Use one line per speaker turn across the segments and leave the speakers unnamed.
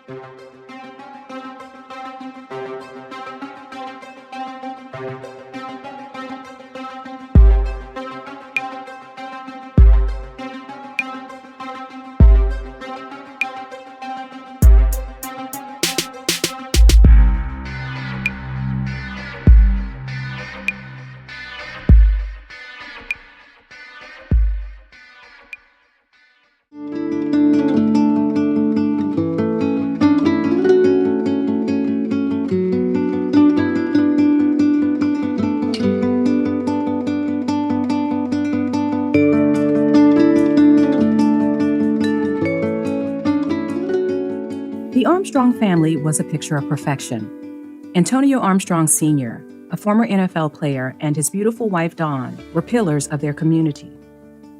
The Armstrong family was a picture of perfection. Antonio Armstrong Sr., a former NFL player, and his beautiful wife Dawn were pillars of their community.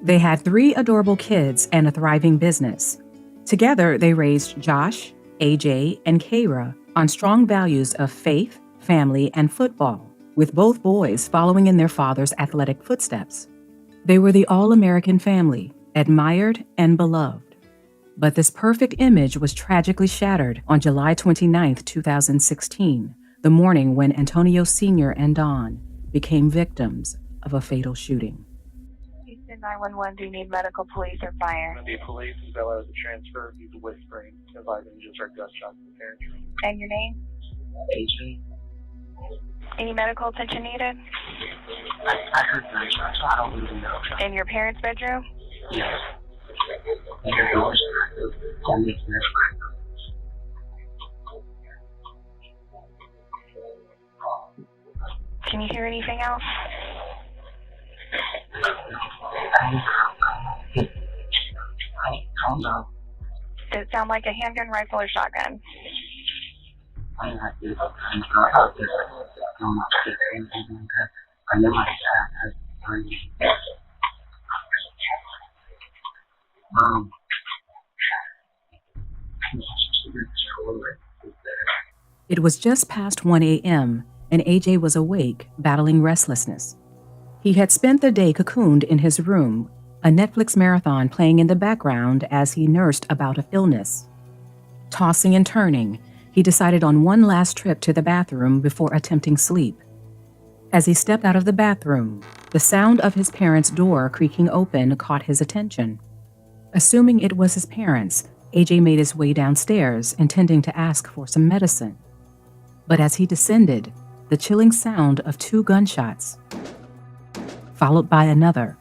They had 3 adorable kids and a thriving business. Together, they raised Josh, AJ, and Kayra on strong values of faith, family, and football, with both boys following in their father's athletic footsteps. They were the all-American family, admired and beloved. But this perfect image was tragically shattered on July 29, 2016, the morning when Antonio Sr. and Dawn became victims of a fatal shooting.
Houston 911, do you need medical, police, or fire?
The police as well as the transfer. He's whispering. Advising just heard gunshots in the parents' room.
And your name?
AJ.
Any medical attention needed?
I heard gunshots, so I don't really know.
In your parents' bedroom?
Yes. And your doors on this left.
Can you hear anything else?
I don't know.
Does it sound like a handgun, rifle, or shotgun?
I know my dad has 3.
It was just past 1 a.m., and AJ was awake, battling restlessness. He had spent the day cocooned in his room, a Netflix marathon playing in the background as he nursed a bout of illness. Tossing and turning, he decided on one last trip to the bathroom before attempting sleep. As he stepped out of the bathroom, the sound of his parents' door creaking open caught his attention. Assuming it was his parents, AJ made his way downstairs, intending to ask for some medicine. But as he descended, the chilling sound of 2 gunshots, followed by another,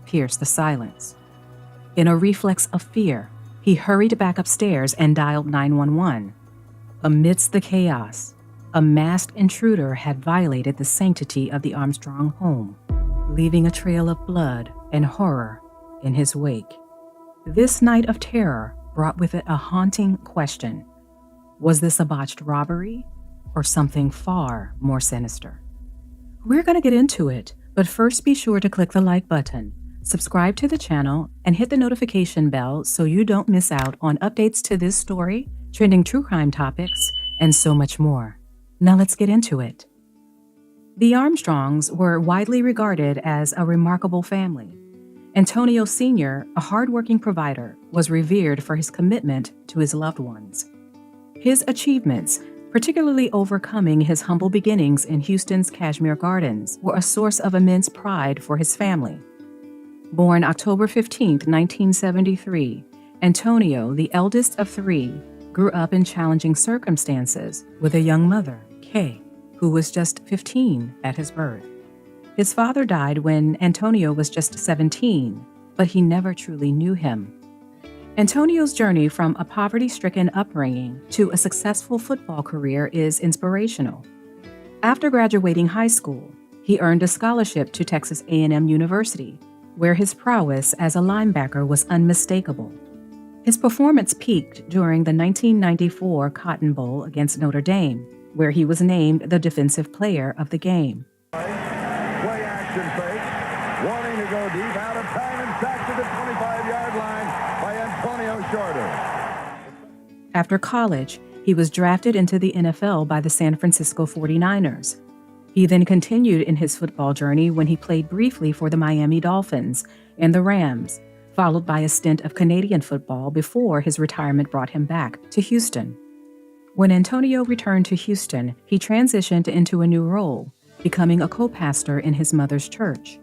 pierced the silence. In a reflex of fear, he hurried back upstairs and dialed 911. Amidst the chaos, a masked intruder had violated the sanctity of the Armstrong home, leaving a trail of blood and horror in his wake. This night of terror brought with it a haunting question. Was this a botched robbery or something far more sinister? We're going to get into it, but first be sure to click the like button, subscribe to the channel, and hit the notification bell so you don't miss out on updates to this story, trending true crime topics, and so much more. Now let's get into it. The Armstrongs were widely regarded as a remarkable family. Antonio Sr., a hardworking provider, was revered for his commitment to his loved ones. His achievements, particularly overcoming his humble beginnings in Houston's Cashmere Gardens, were a source of immense pride for his family. Born October 15, 1973, Antonio, the eldest of 3, grew up in challenging circumstances with a young mother, Kay, who was just 15 at his birth. His father died when Antonio was just 17, but he never truly knew him. Antonio's journey from a poverty-stricken upbringing to a successful football career is inspirational. After graduating high school, he earned a scholarship to Texas A&M University, where his prowess as a linebacker was unmistakable. His performance peaked during the 1994 Cotton Bowl against Notre Dame, where he was named the Defensive Player of the game.
Play action fake, wanting to go deep, out of time, and sacked to the 25-yard line by Antonio Shorter.
After college, he was drafted into the NFL by the San Francisco 49ers. He then continued in his football journey when he played briefly for the Miami Dolphins and the Rams, followed by a stint of Canadian football before his retirement brought him back to Houston. When Antonio returned to Houston, he transitioned into a new role, becoming a co-pastor in his mother's church.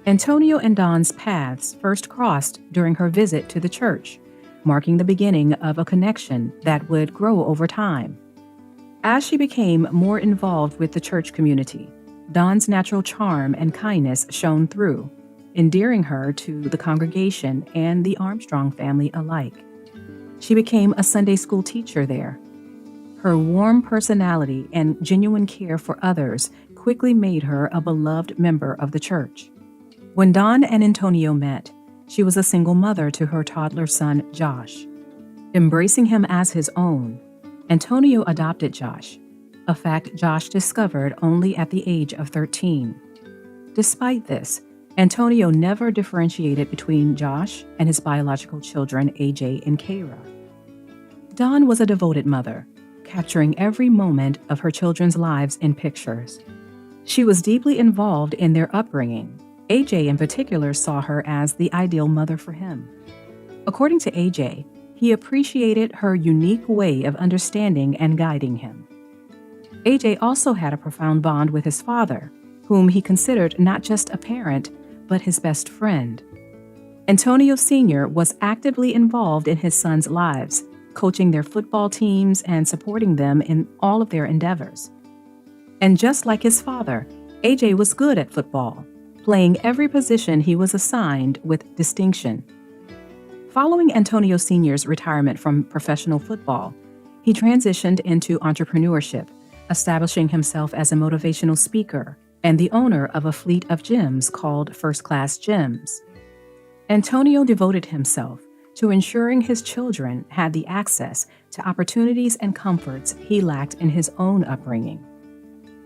Antonio and Dawn's paths first crossed during her visit to the church, marking the beginning of a connection that would grow over time. As she became more involved with the church community, Dawn's natural charm and kindness shone through, endearing her to the congregation and the Armstrong family alike. She became a Sunday school teacher there. Her warm personality and genuine care for others quickly made her a beloved member of the church. When Dawn and Antonio met, she was a single mother to her toddler son, Josh. Embracing him as his own, Antonio adopted Josh, a fact Josh discovered only at the age of 13. Despite this, Antonio never differentiated between Josh and his biological children, AJ and Kayra. Dawn was a devoted mother, capturing every moment of her children's lives in pictures. She was deeply involved in their upbringing. AJ in particular saw her as the ideal mother for him. According to AJ, he appreciated her unique way of understanding and guiding him. AJ also had a profound bond with his father, whom he considered not just a parent, but his best friend. Antonio Sr. was actively involved in his sons' lives, coaching their football teams and supporting them in all of their endeavors. And just like his father, AJ was good at football, playing every position he was assigned with distinction. Following Antonio Sr.'s retirement from professional football, he transitioned into entrepreneurship, establishing himself as a motivational speaker and the owner of a fleet of gyms called First Class Gyms. Antonio devoted himself to ensuring his children had the access to opportunities and comforts he lacked in his own upbringing.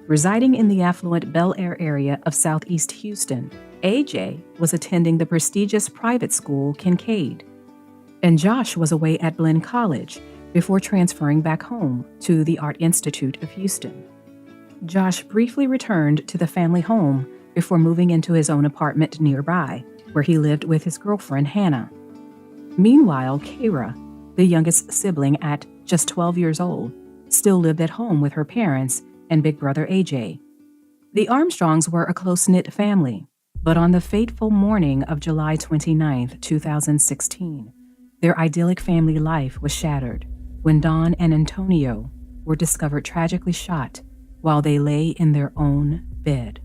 Residing in the affluent Bel Air area of southeast Houston, AJ was attending the prestigious private school Kincaid, and Josh was away at Blinn College before transferring back home to the Art Institute of Houston. Josh briefly returned to the family home before moving into his own apartment nearby, where he lived with his girlfriend Hannah. Meanwhile, Kayra, the youngest sibling at just 12 years old, still lived at home with her parents and big brother AJ. The Armstrongs were a close-knit family, but on the fateful morning of July 29, 2016, their idyllic family life was shattered when Dawn and Antonio were discovered tragically shot while they lay in their own bed.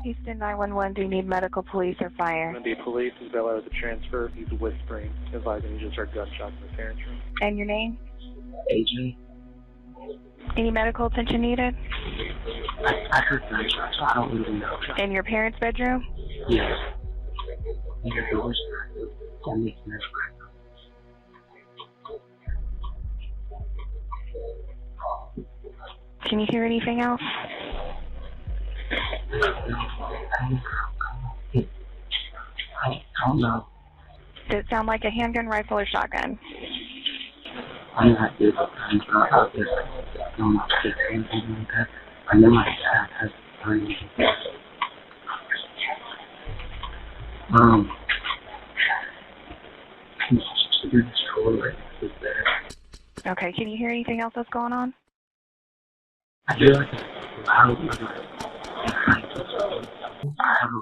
Houston 911, do you need medical, police, or fire?
Going to be police as well as the transfer. He's whispering, advising he just heard gunshots in the parents' room.
And your name?
AJ.
Any medical attention needed?
I heard gunshots, so I don't really know.
In your parents' bedroom?
Yes. I heard the whisper. That makes me nervous.
Can you hear anything else?
I don't know.
Does it sound like a handgun, rifle, or shotgun?
I'm not good at guns, but out there. I don't know if it's anything like that. I know my dad has guns. It's really cool, like, it's there.
Okay, can you hear anything else that's going on?
I feel like it's loud, but I have a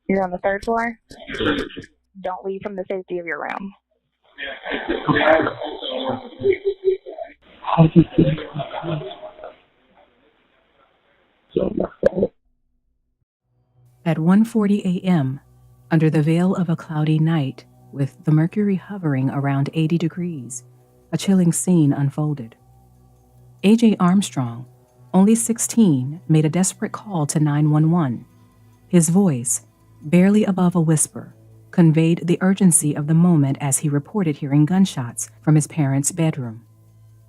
You're on the third floor? Don't leave from the safety of your room.
How do you feel?
At 1:40 a.m., under the veil of a cloudy night, with the mercury hovering around 80 degrees, a chilling scene unfolded. AJ Armstrong, only 16, made a desperate call to 911. His voice, barely above a whisper, conveyed the urgency of the moment as he reported hearing gunshots from his parents' bedroom.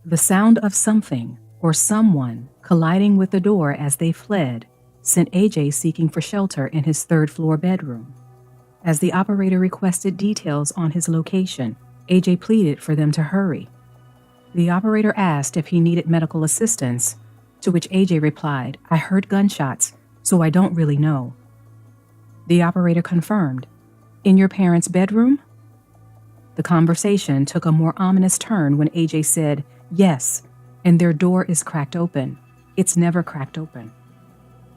The sound of something or someone colliding with the door as they fled sent AJ seeking for shelter in his third-floor bedroom. As the operator requested details on his location, AJ pleaded for them to hurry. The operator asked if he needed medical assistance, to which AJ replied, "I heard gunshots, so I don't really know." The operator confirmed In your parents' bedroom? The conversation took a more ominous turn when AJ said, yes, and their door is cracked open. It's never cracked open.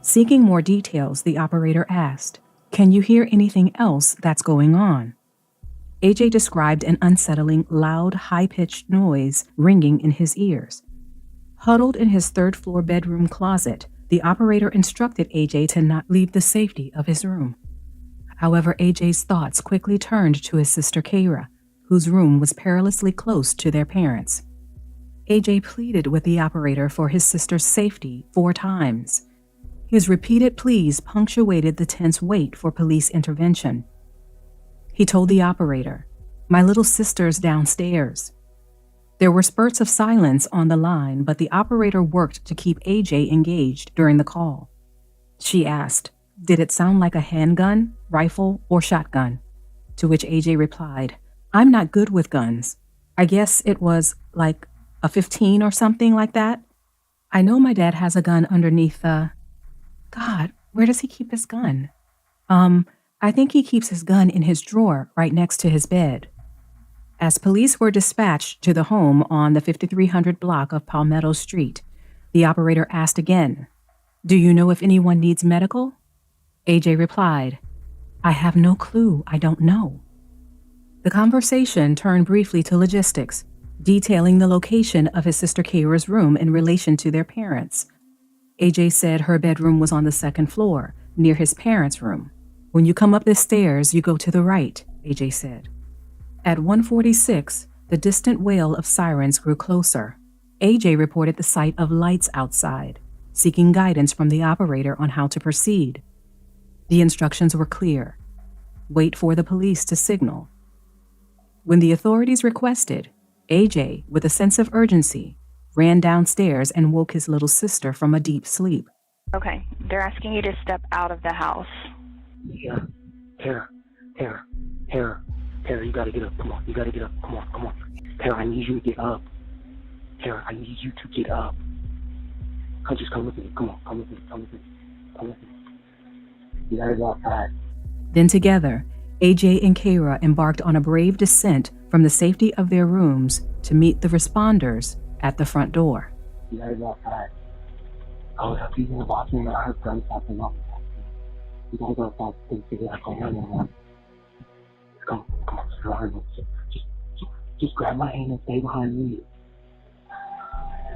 Seeking more details, the operator asked, can you hear anything else that's going on? AJ described an unsettling, loud, high-pitched noise ringing in his ears. Huddled in his third-floor bedroom closet, the operator instructed AJ to not leave the safety of his room. However, AJ's thoughts quickly turned to his sister Kara, whose room was perilously close to their parents. AJ pleaded with the operator for his sister's safety 4 times. His repeated pleas punctuated the tense wait for police intervention. He told the operator, my little sister's downstairs. There were spurts of silence on the line, but the operator worked to keep AJ engaged during the call. She asked, did it sound like a handgun, rifle, or shotgun? To which AJ replied, I'm not good with guns. I guess it was like a 15 or something like that. I know my dad has a gun underneath the... God, where does he keep his gun? I think he keeps his gun in his drawer right next to his bed. As police were dispatched to the home on the 5300 block of Palmetto Street, the operator asked again, do you know if anyone needs medical? AJ replied, I have no clue. I don't know. The conversation turned briefly to logistics, detailing the location of his sister Kara's room in relation to their parents. AJ said her bedroom was on the 2nd floor, near his parents' room. When you come up the stairs, you go to the right, AJ said. At 1:46, the distant wail of sirens grew closer. AJ reported the sight of lights outside, seeking guidance from the operator on how to proceed. The instructions were clear. Wait for the police to signal. When the authorities requested, AJ, with a sense of urgency, ran downstairs and woke his little sister from a deep sleep.
Okay, they're asking you to step out of the house.
Yeah. Tara, you gotta get up. Come on, you gotta get up. Come on. Tara, I need you to get up. Tara, I need you to get up. Just come with me. Come on, come with me. You gotta go outside.
Then together, AJ and Kara embarked on a brave descent from the safety of their rooms to meet the responders at the front door.
You gotta go outside. I was up using the bathroom and I heard gunshots and all. You gotta go outside and figure out what's going on. Come on, just grab my hand and stay behind me.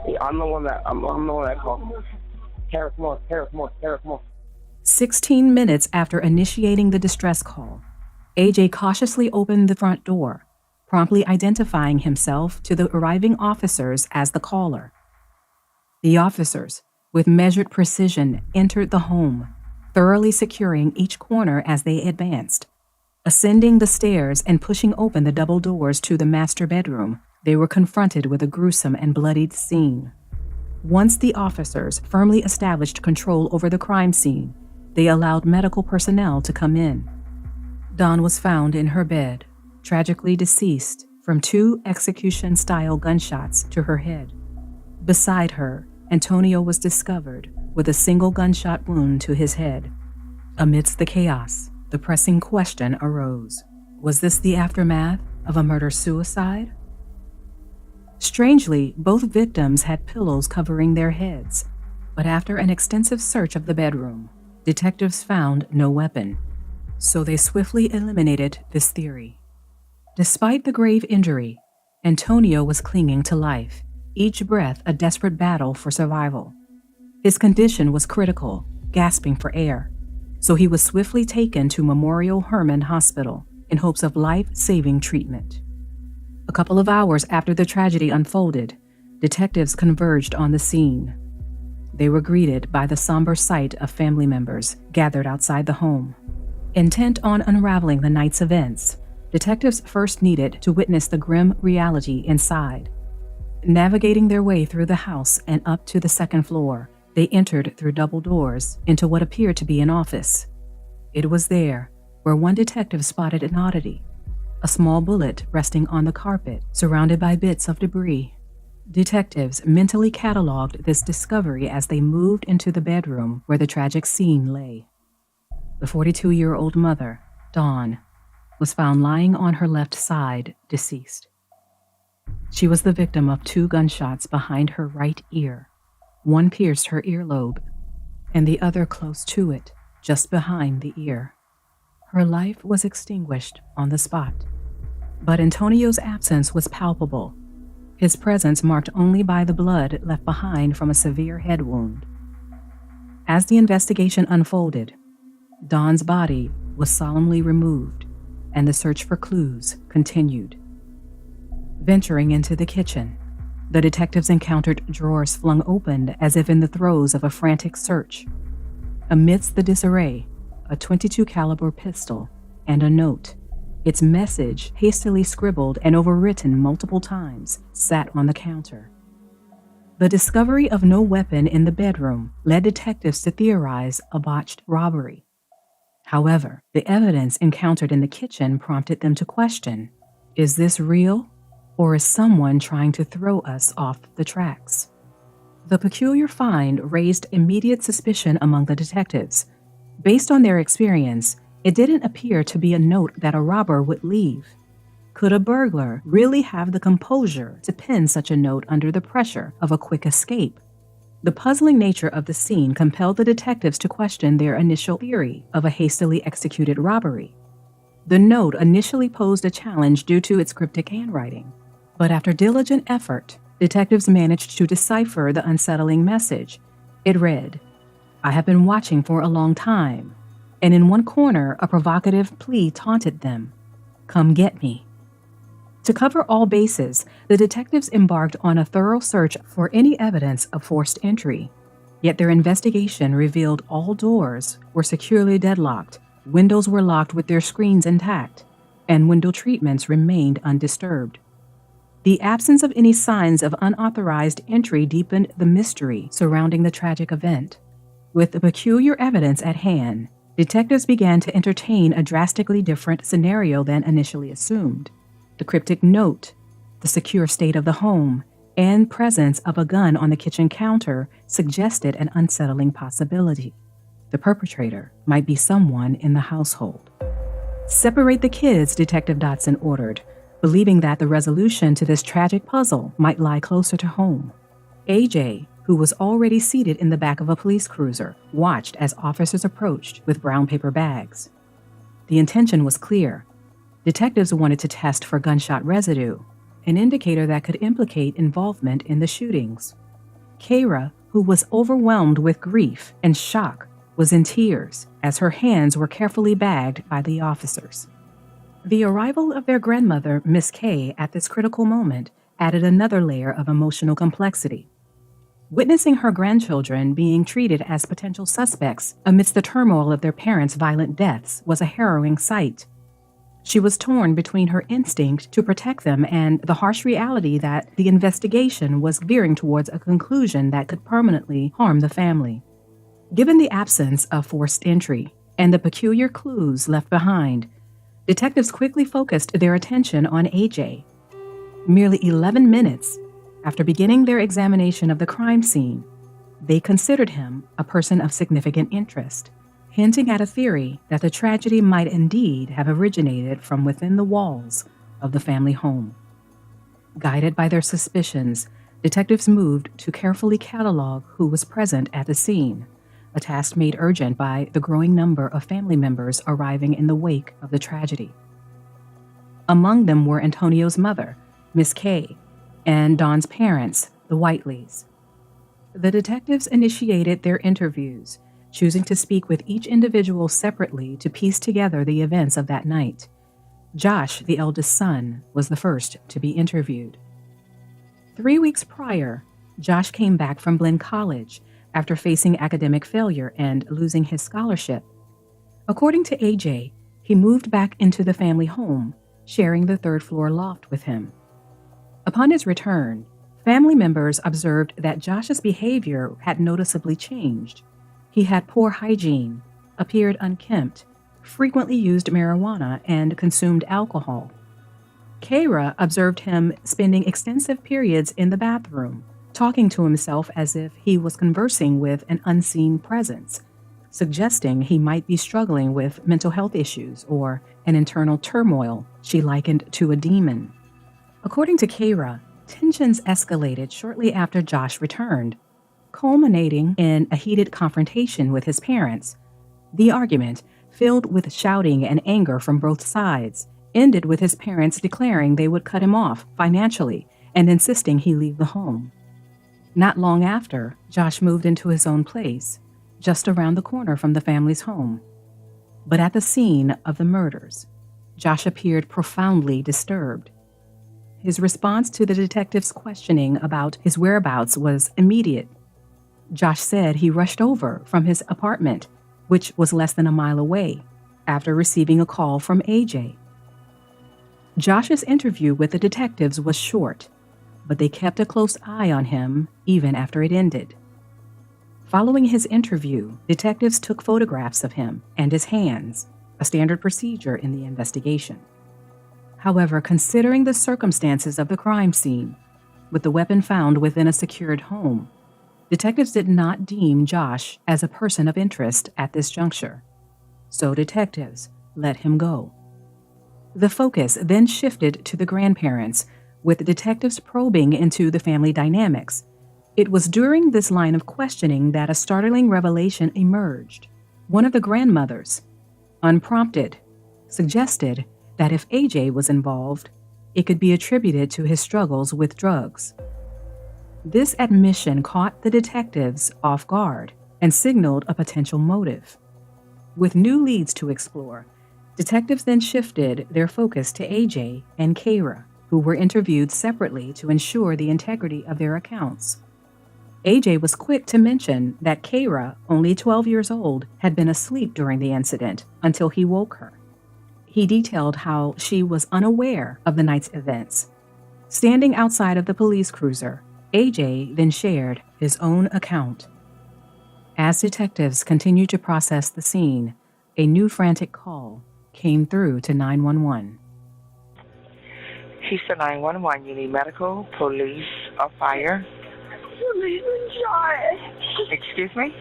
Hey, I'm the one that called. Tara, come on.
16 minutes after initiating the distress call, AJ cautiously opened the front door, promptly identifying himself to the arriving officers as the caller. The officers, with measured precision, entered the home, thoroughly securing each corner as they advanced. Ascending the stairs and pushing open the double doors to the master bedroom, they were confronted with a gruesome and bloodied scene. Once the officers firmly established control over the crime scene, they allowed medical personnel to come in. Dawn was found in her bed, tragically deceased from 2 execution-style gunshots to her head. Beside her, Antonio was discovered with a single gunshot wound to his head. Amidst the chaos, the pressing question arose: was this the aftermath of a murder-suicide? Strangely, both victims had pillows covering their heads, but after an extensive search of the bedroom, detectives found no weapon, so they swiftly eliminated this theory. Despite the grave injury, Antonio was clinging to life, each breath a desperate battle for survival. His condition was critical, gasping for air, so he was swiftly taken to Memorial Hermann Hospital in hopes of life-saving treatment. A couple of hours after the tragedy unfolded, detectives converged on the scene. They were greeted by the somber sight of family members gathered outside the home. Intent on unraveling the night's events, detectives first needed to witness the grim reality inside. Navigating their way through the house and up to the 2nd floor, they entered through double doors into what appeared to be an office. It was there where one detective spotted an oddity: a small bullet resting on the carpet, surrounded by bits of debris. Detectives mentally cataloged this discovery as they moved into the bedroom where the tragic scene lay. The 42-year-old mother, Dawn, was found lying on her left side, deceased. She was the victim of 2 gunshots behind her right ear. One pierced her earlobe, and the other close to it, just behind the ear. Her life was extinguished on the spot. But Antonio's absence was palpable, his presence marked only by the blood left behind from a severe head wound. As the investigation unfolded, Don's body was solemnly removed, and the search for clues continued. Venturing into the kitchen, the detectives encountered drawers flung open as if in the throes of a frantic search. Amidst the disarray, a .22 caliber pistol and a note, its message hastily scribbled and overwritten multiple times, sat on the counter. The discovery of no weapon in the bedroom led detectives to theorize a botched robbery. However, the evidence encountered in the kitchen prompted them to question, is this real, or is someone trying to throw us off the tracks? The peculiar find raised immediate suspicion among the detectives. Based on their experience, it didn't appear to be a note that a robber would leave. Could a burglar really have the composure to pen such a note under the pressure of a quick escape? The puzzling nature of the scene compelled the detectives to question their initial theory of a hastily executed robbery. The note initially posed a challenge due to its cryptic handwriting, but after diligent effort, detectives managed to decipher the unsettling message. It read, "I have been watching for a long time," and in one corner, a provocative plea taunted them, "Come get me." To cover all bases, the detectives embarked on a thorough search for any evidence of forced entry. Yet their investigation revealed all doors were securely deadlocked, windows were locked with their screens intact, and window treatments remained undisturbed. The absence of any signs of unauthorized entry deepened the mystery surrounding the tragic event. With the peculiar evidence at hand, detectives began to entertain a drastically different scenario than initially assumed. The cryptic note, the secure state of the home, and presence of a gun on the kitchen counter suggested an unsettling possibility. The perpetrator might be someone in the household. "Separate the kids," Detective Dotson ordered, believing that the resolution to this tragic puzzle might lie closer to home. AJ, who was already seated in the back of a police cruiser, watched as officers approached with brown paper bags. The intention was clear. Detectives wanted to test for gunshot residue, an indicator that could implicate involvement in the shootings. Kara, who was overwhelmed with grief and shock, was in tears as her hands were carefully bagged by the officers. The arrival of their grandmother, Miss Kay, at this critical moment added another layer of emotional complexity. Witnessing her grandchildren being treated as potential suspects amidst the turmoil of their parents' violent deaths was a harrowing sight. She was torn between her instinct to protect them and the harsh reality that the investigation was veering towards a conclusion that could permanently harm the family. Given the absence of forced entry and the peculiar clues left behind, detectives quickly focused their attention on AJ. Merely 11 minutes after beginning their examination of the crime scene, they considered him a person of significant interest, hinting at a theory that the tragedy might indeed have originated from within the walls of the family home. Guided by their suspicions, detectives moved to carefully catalog who was present at the scene, a task made urgent by the growing number of family members arriving in the wake of the tragedy. Among them were Antonio's mother, Miss Kay, and Don's parents, the Whiteleys. The detectives initiated their interviews, choosing to speak with each individual separately to piece together the events of that night. Josh, the eldest son, was the first to be interviewed. 3 weeks prior, Josh came back from Blinn College after facing academic failure and losing his scholarship. According to AJ, he moved back into the family home, sharing the third-floor loft with him. Upon his return, family members observed that Josh's behavior had noticeably changed. He had poor hygiene, appeared unkempt, frequently used marijuana, and consumed alcohol. Kara observed him spending extensive periods in the bathroom, talking to himself as if he was conversing with an unseen presence, suggesting he might be struggling with mental health issues or an internal turmoil she likened to a demon. According to Kara, tensions escalated shortly after Josh returned, culminating in a heated confrontation with his parents. The argument, filled with shouting and anger from both sides, ended with his parents declaring they would cut him off financially and insisting he leave the home. Not long after, Josh moved into his own place, just around the corner from the family's home. But at the scene of the murders, Josh appeared profoundly disturbed. His response to the detective's questioning about his whereabouts was immediate. Josh said he rushed over from his apartment, which was less than a mile away, after receiving a call from AJ. Josh's interview with the detectives was short, but they kept a close eye on him even after it ended. Following his interview, detectives took photographs of him and his hands, a standard procedure in the investigation. However, considering the circumstances of the crime scene, with the weapon found within a secured home, detectives did not deem Josh as a person of interest at this juncture. So detectives let him go. The focus then shifted to the grandparents, with detectives probing into the family dynamics. It was during this line of questioning that a startling revelation emerged. One of the grandmothers, unprompted, suggested that if AJ was involved, it could be attributed to his struggles with drugs. This admission caught the detectives off guard and signaled a potential motive. With new leads to explore, detectives then shifted their focus to AJ and Kara, who were interviewed separately to ensure the integrity of their accounts. AJ was quick to mention that Kara, only 12 years old, had been asleep during the incident until he woke her. He detailed how she was unaware of the night's events. Standing outside of the police cruiser, AJ then shared his own account. As detectives continued to process the scene, a new frantic call came through to 911.
He said 911, you need medical, police, or fire?
Somebody's been shot.
Excuse me?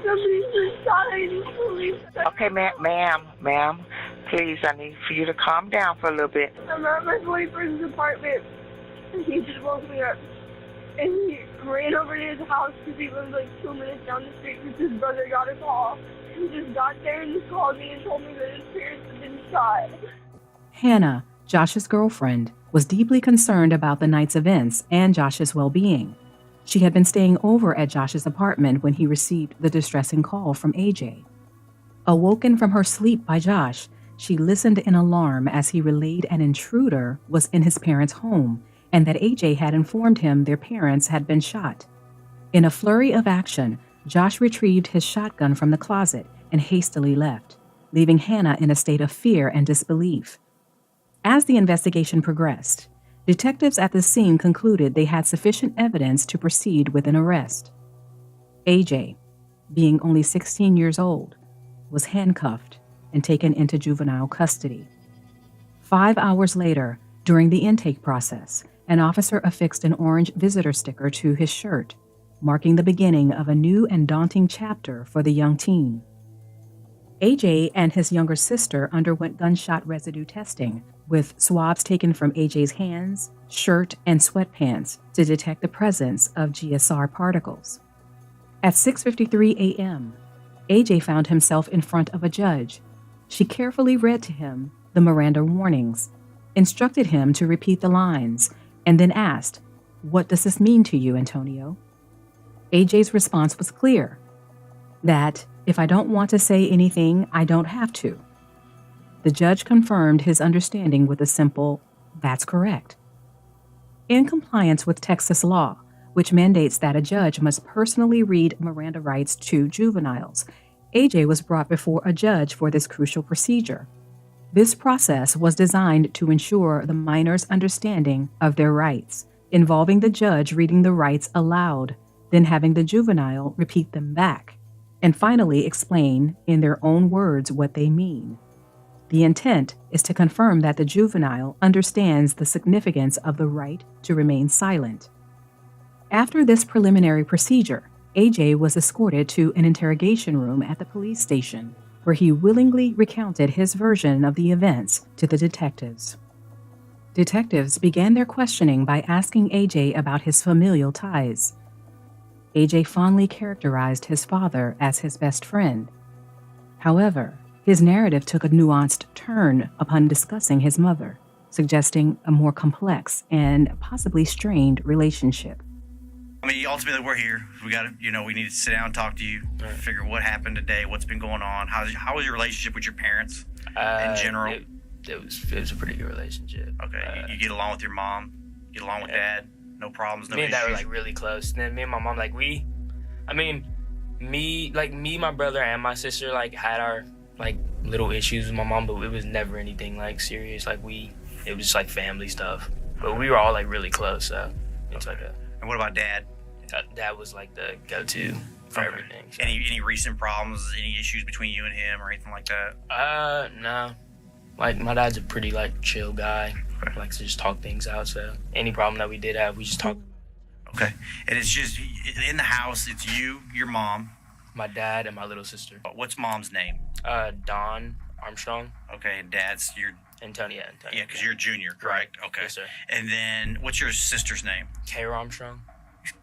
Somebody's been shot. I need police.
Okay, ma'am, please, I need for you to calm down for a little bit.
I'm at my boyfriend's apartment, and he just woke me up. And he ran over to his house because he lives like 2 minutes down the street because his brother got a call. He just got there and just called me and told me that his parents had been shot.
Hannah, Josh's girlfriend, was deeply concerned about the night's events and Josh's well-being. She had been staying over at Josh's apartment when he received the distressing call from AJ. Awoken from her sleep by Josh, she listened in alarm as he relayed an intruder was in his parents' home and that AJ had informed him their parents had been shot. In a flurry of action, Josh retrieved his shotgun from the closet and hastily left, leaving Hannah in a state of fear and disbelief. As the investigation progressed, detectives at the scene concluded they had sufficient evidence to proceed with an arrest. AJ, being only 16 years old, was handcuffed and taken into juvenile custody. 5 hours later, during the intake process, an officer affixed an orange visitor sticker to his shirt, marking the beginning of a new and daunting chapter for the young teen. AJ and his younger sister underwent gunshot residue testing, with swabs taken from AJ's hands, shirt, and sweatpants to detect the presence of GSR particles. At 6:53 a.m., AJ found himself in front of a judge. She carefully read to him the Miranda warnings, instructed him to repeat the lines, and then asked, "What does this mean to you, Antonio?" AJ's response was clear, that if I don't want to say anything, I don't have to. The judge confirmed his understanding with a simple, "That's correct." In compliance with Texas law, which mandates that a judge must personally read Miranda rights to juveniles, AJ was brought before a judge for this crucial procedure. This process was designed to ensure the minor's understanding of their rights, involving the judge reading the rights aloud, then having the juvenile repeat them back, and finally explain in their own words what they mean. The intent is to confirm that the juvenile understands the significance of the right to remain silent. After this preliminary procedure, AJ was escorted to an interrogation room at the police station, where he willingly recounted his version of the events to the detectives. Detectives began their questioning by asking AJ about his familial ties. AJ fondly characterized his father as his best friend. However, his narrative took a nuanced turn upon discussing his mother, suggesting a more complex and possibly strained relationship.
I mean, ultimately, we're here. We got to, we need to sit down and talk to you, figure what happened today, what's been going on. How was your relationship with your parents in general?
It was a pretty good relationship.
Okay, you get along with your mom, get along with dad, no problems, no
me
issues.
and dad were like really close. And then me and my mom, like me, my brother, and my sister like had our like little issues with my mom, but it was never anything like serious. Like it was just like family stuff. But we were all like really close, so it's like a.
And what about dad?
Dad was like the go-to for everything. So.
Any recent problems, any issues between you and him or anything like that?
No. Like my dad's a pretty like chill guy. Likes to just talk things out. So any problem that we did have, we just talk.
Okay. And it's just in the house. It's you, your mom,
my dad, and my little sister.
What's mom's name?
Dawn Armstrong.
Okay. And dad's your.
Antonio.
Yeah, because you're a junior, correct? Right. Okay.
Yes, sir.
And then what's your sister's name?
Kayra Armstrong.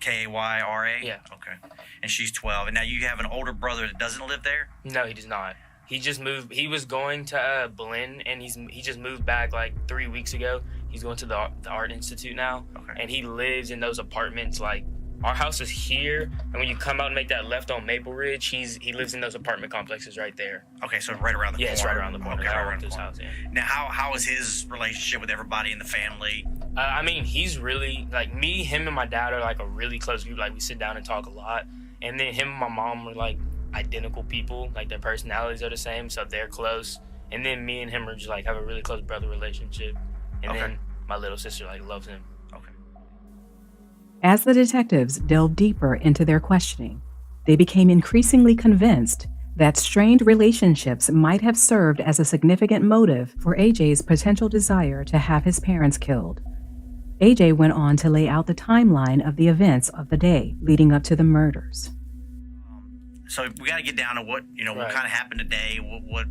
K-A-Y-R-A?
Yeah.
Okay. And she's 12. And now you have an older brother that doesn't live there?
No, he does not. He just moved. He was going to Berlin, and he just moved back like 3 weeks ago. He's going to the Art Institute now.
Okay.
And he lives in those apartments. Like, our house is here, and when you come out and make that left on Maple Ridge, he lives in those apartment complexes right there.
Okay, so right around the corner.
Yeah, it's right around the corner.
Okay,
right
around
his
the corner.
house, yeah.
Now, how is his relationship with everybody in the family?
I mean, he's really, like, me, him, and my dad are, like, a really close group. Like, we sit down and talk a lot. And then him and my mom are, like, identical people. Like, their personalities are the same, so they're close. And then me and him are just, like, have a really close brother relationship. And then my little sister, like, loves him.
Okay.
As the detectives delved deeper into their questioning, they became increasingly convinced that strained relationships might have served as a significant motive for AJ's potential desire to have his parents killed. AJ went on to lay out the timeline of the events of the day leading up to the murders.
So we got to get down to what kind of happened today. What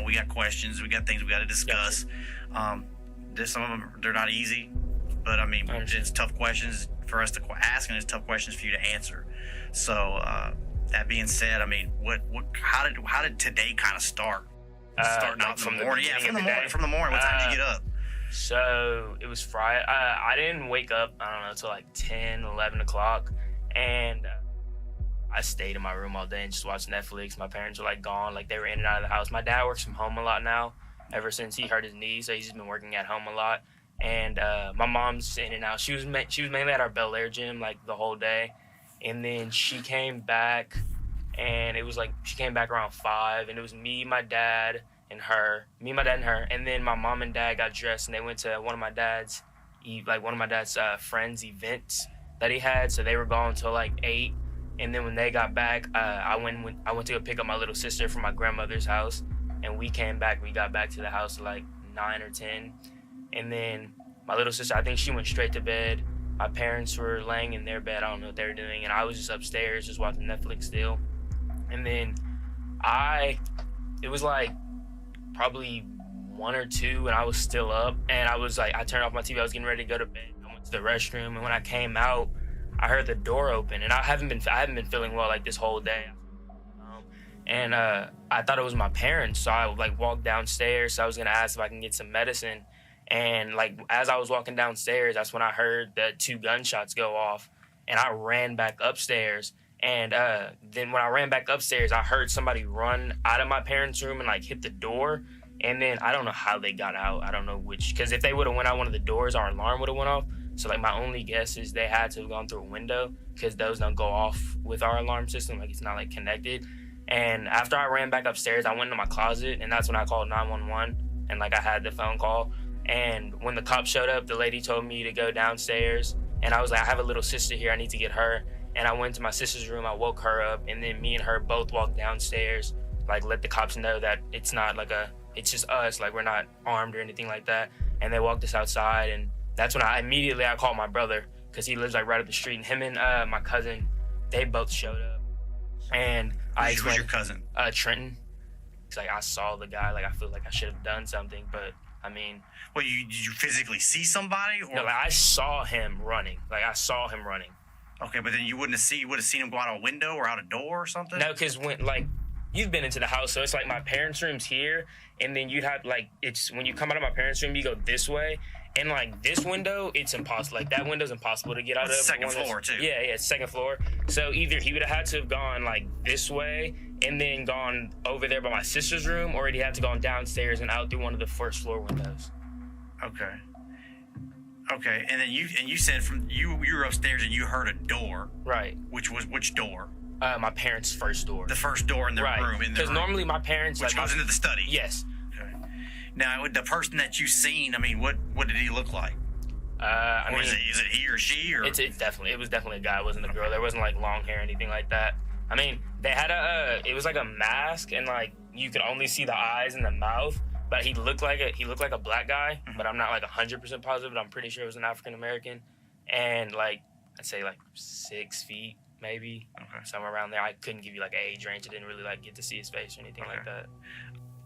we got questions, we got things we got to discuss. Some of them, they're not easy, but I mean, it's tough questions for us to ask, and it's tough questions for you to answer. So that being said, I mean, how did today kind of start? Starting out from the morning, from the morning. What time did you get up?
So it was Friday. I didn't wake up, I don't know, until like 10, 11 o'clock. And I stayed in my room all day and just watched Netflix. My parents were like gone, like they were in and out of the house. My dad works from home a lot now, ever since he hurt his knee. So he's just been working at home a lot. And my mom's in and out. She was mainly at our Bel Air gym like the whole day. And then she came back, and it was like, she came back around 5, and it was me, my dad, and her. And then my mom and dad got dressed, and they went to one of my dad's friends' events that he had. So they were gone till like 8. And then when they got back, I went to go pick up my little sister from my grandmother's house, and we came back. We got back to the house at like 9 or 10. And then my little sister, I think she went straight to bed. My parents were laying in their bed. I don't know what they were doing. And I was just upstairs just watching Netflix still. And then it was like probably 1 or 2, and I was still up. And I was like, I turned off my TV. I was getting ready to go to bed. I went to the restroom. And when I came out, I heard the door open. And I haven't been feeling well like this whole day. And I thought it was my parents. So I like walked downstairs. So I was going to ask if I can get some medicine. And like as I was walking downstairs, that's when I heard the 2 gunshots go off, and I ran back upstairs. And then when I ran back upstairs, I heard somebody run out of my parents' room and like hit the door. And then I don't know how they got out. I don't know which, because if they would have went out one of the doors, our alarm would have went off. So like my only guess is they had to have gone through a window, because those don't go off with our alarm system. Like it's not like connected. And after I ran back upstairs, I went into my closet, and that's when I called 911, and like I had the phone call. And when the cops showed up, the lady told me to go downstairs. And I was like, I have a little sister here. I need to get her. And I went to my sister's room. I woke her up. And then me and her both walked downstairs, like let the cops know that it's not like it's just us. Like we're not armed or anything like that. And they walked us outside. And that's when I called my brother, because he lives like right up the street. And him and my cousin they both showed up, and
Who's your cousin?
Trenton. He's like, I saw the guy. Like, I feel like I should have done something, but I mean,
well, did you physically see somebody? Or?
No, like I saw him running.
Okay, but then you would have seen him go out a window or out a door or something?
No, because when, like, you've been into the house, so it's like my parents' room's here, and then you'd have, like, it's when you come out of my parents' room, you go this way, and, like, this window, it's impossible. Like, that window's impossible to get out of.
Second floor, too.
Yeah, it's second floor. So either he would have had to have gone, like, this way, and then gone over there by my sister's room, or he'd have to gone downstairs and out through one of the first floor windows.
Okay, and then you said you were upstairs and you heard a door.
Right.
Which door?
My parents' first door.
The first door in their room.
Because normally my parents...
Which goes into the study.
Yes.
Okay. Now, the person that you've seen, I mean, what did he look like? Is it he or she? Or?
It was definitely a guy. It wasn't a girl. There wasn't, like, long hair or anything like that. I mean, they had it was like a mask, and, like, you could only see the eyes and the mouth. But he looked like a black guy, but I'm not like 100% positive, but I'm pretty sure it was an African American. And like, I'd say like 6 feet, maybe, somewhere around there. I couldn't give you like an age range. I didn't really like get to see his face or anything like that.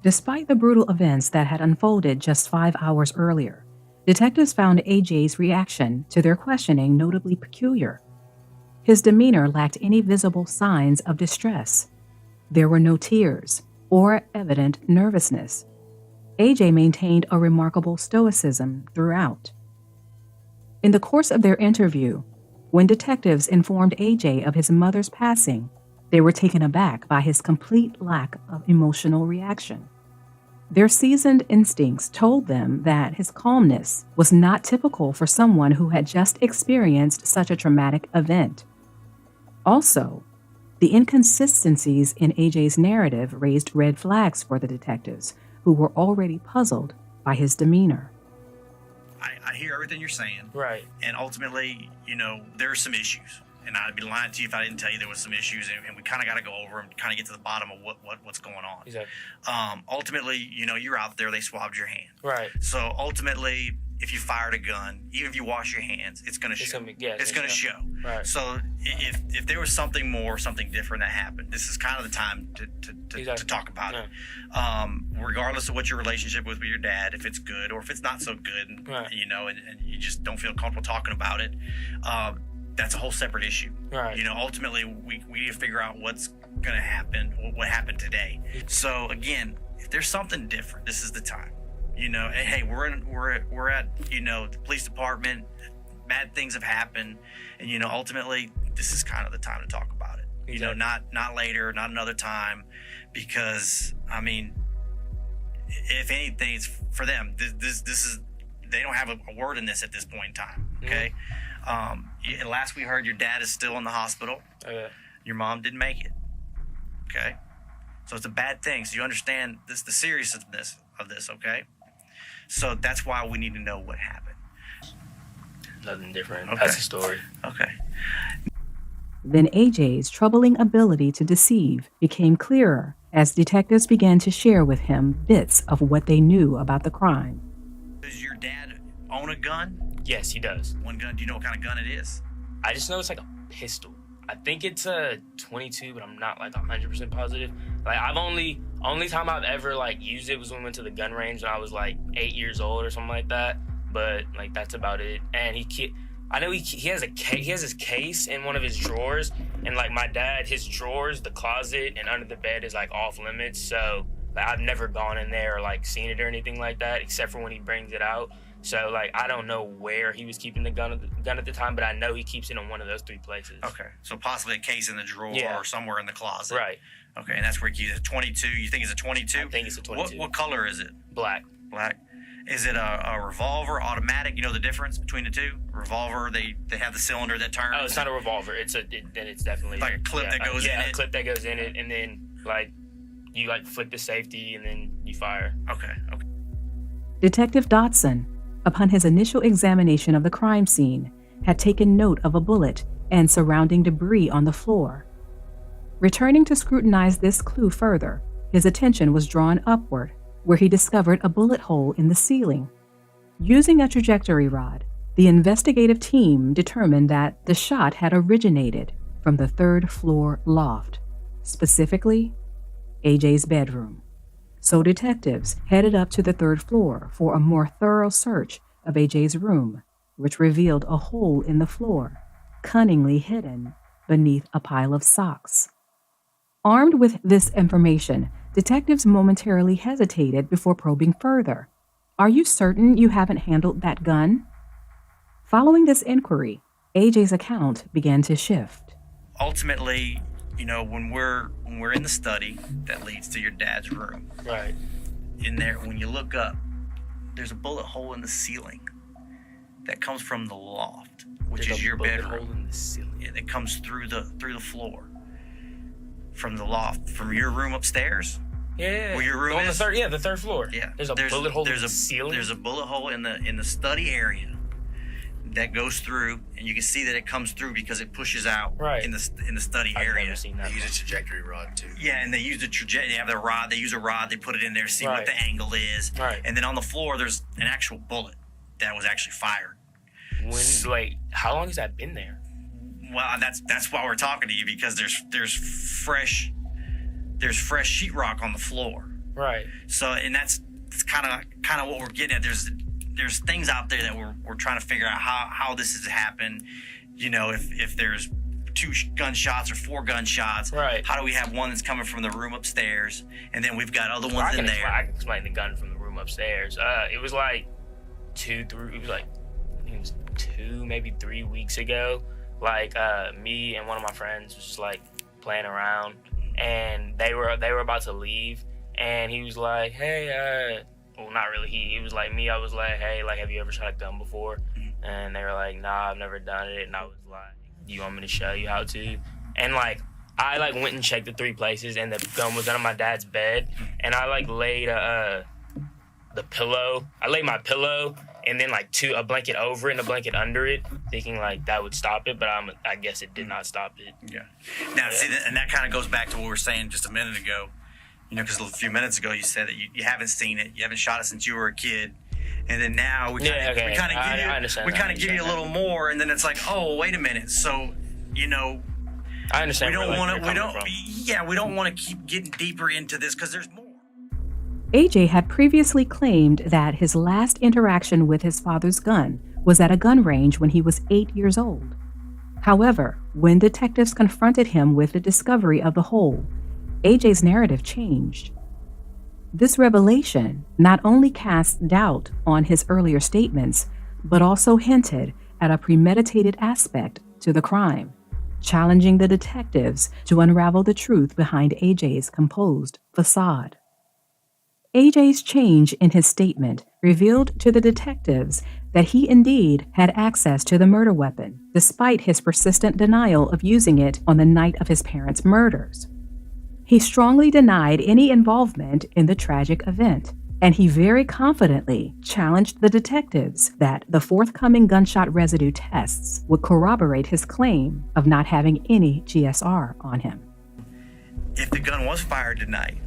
Despite the brutal events that had unfolded just 5 hours earlier, detectives found AJ's reaction to their questioning notably peculiar. His demeanor lacked any visible signs of distress. There were no tears or evident nervousness. AJ maintained a remarkable stoicism throughout. In the course of their interview, when detectives informed AJ of his mother's passing, they were taken aback by his complete lack of emotional reaction. Their seasoned instincts told them that his calmness was not typical for someone who had just experienced such a traumatic event. Also, the inconsistencies in AJ's narrative raised red flags for the detectives, who were already puzzled by his demeanor.
I hear everything you're saying.
Right.
And ultimately, there are some issues. And I'd be lying to you if I didn't tell you there was some issues, and we kind of got to go over and kind of get to the bottom of what's going on.
Exactly.
Ultimately, you're out there, they swabbed your hand.
Right.
So ultimately, if you fired a gun, even if you wash your hands, it's going to show. It's going to show.
Right.
So if there was something more, something different that happened, this is kind of the time to talk about it. Regardless of what your relationship was with your dad, if it's good or if it's not so good,
right.
And you just don't feel comfortable talking about it, that's a whole separate issue.
Right.
Ultimately, we need to figure out what's going to happen, what happened today. So again, if there's something different, this is the time. Hey, we're at the police department. Bad things have happened, and ultimately, this is kind of the time to talk about it.
Exactly.
Not later, not another time, because I mean, if anything, it's for them. This is they don't have a word in this at this point in time. Okay. Mm-hmm. Last we heard, your dad is still in the hospital. Your mom didn't make it. Okay. So it's a bad thing. So you understand the seriousness of this. Okay. So that's why we need to know what happened.
Nothing different.
Okay.
That's the story.
Okay.
Then AJ's troubling ability to deceive became clearer as detectives began to share with him bits of what they knew about the crime.
Does your dad own a gun?
Yes, he does.
One gun. Do you know what kind of gun it is?
I just know it's like a pistol. I think it's a 22, but I'm not like 100% positive. Like I've only time I've ever like used it was when we went to the gun range when I was like 8 years old or something like that. But like that's about it. And I know he has his case in one of his drawers, and like my dad, his drawers, the closet, and under the bed is like off limits. So like I've never gone in there or like seen it or anything like that, except for when he brings it out. So like I don't know where he was keeping the gun at the time, but I know he keeps it in one of those 3 places.
Okay, so possibly a case in the drawer or somewhere in the closet.
Right.
Okay, and that's where he keeps it. 22. You think it's a 22?
I think it's a 22.
What color is it?
Black.
Black. Is it a revolver, automatic? You know the difference between the two? Revolver, they have the cylinder that turns.
Oh, it's not a revolver. Then it's definitely
like a clip that goes in it.
Yeah, a clip that goes in it, and then like you like flick the safety, and then you fire.
Okay.
Detective Dotson, upon his initial examination of the crime scene, had taken note of a bullet and surrounding debris on the floor. Returning to scrutinize this clue further, his attention was drawn upward, where he discovered a bullet hole in the ceiling. Using a trajectory rod, the investigative team determined that the shot had originated from the third-floor loft, specifically AJ's bedroom. So detectives headed up to the third floor for a more thorough search of AJ's room, which revealed a hole in the floor, cunningly hidden beneath a pile of socks. Armed with this information, detectives momentarily hesitated before probing further. Are you certain you haven't handled that gun? Following this inquiry, AJ's account began to shift.
Ultimately, when we're in the study that leads to your dad's room,
Right.
in there, when you look up, there's a bullet hole in the ceiling that comes from the loft, which
There's
is
a
your
bullet
bedroom.
hole in the ceiling.
Yeah, it comes through the floor, from the loft, from your room upstairs.
Yeah.
Where your room
on
is?
the third floor.
Yeah.
There's a bullet hole in the ceiling.
There's a bullet hole in the study area that goes through, and you can see that it comes through because it pushes out
Right.
in the study
I've
area.
never seen that.
They use a trajectory rod too.
Yeah, and they use the trajectory. They have the rod. They use a rod. They put it in there, see what
Right.
the angle is.
Right.
And then on the floor, there's an actual bullet that was actually fired.
How long has that been there?
Well, that's why we're talking to you, because there's fresh sheetrock on the floor.
Right.
So, and that's kind of what we're getting at. There's things out there that we're trying to figure out how this has happened. If there's 2 gunshots or 4 gunshots.
Right.
How do we have one that's coming from the room upstairs, and then we've got other ones in there?
I can explain the gun from the room upstairs. It was like 2, maybe 3 weeks ago. Me and one of my friends was just playing around, and they were about to leave, and he was like, "Hey, well, not really. He was like me. I was like, "Hey, have you ever shot a gun before?" And they were like, "Nah, I've never done it." And I was like, "Do you want me to show you how to?" And I went and checked the 3 places, and the gun was under my dad's bed, and I laid the pillow. I laid my pillow and then a blanket over it and a blanket under it, thinking that would stop it, but I guess it did not stop it.
Yeah. Now, see, and that kind of goes back to what we were saying just a minute ago. Because a few minutes ago you said that you haven't seen it, you haven't shot it since you were a kid, and then now we kind of give you a little more, and then it's like, oh, wait a minute. So,
I understand.
We don't want to keep getting deeper into this because there's more.
AJ had previously claimed that his last interaction with his father's gun was at a gun range when he was 8 years old. However, when detectives confronted him with the discovery of the hole, AJ's narrative changed. This revelation not only cast doubt on his earlier statements, but also hinted at a premeditated aspect to the crime, challenging the detectives to unravel the truth behind AJ's composed facade. AJ's change in his statement revealed to the detectives that he indeed had access to the murder weapon, despite his persistent denial of using it on the night of his parents' murders. He strongly denied any involvement in the tragic event, and he very confidently challenged the detectives that the forthcoming gunshot residue tests would corroborate his claim of not having any GSR on him.
If the gun was fired tonight,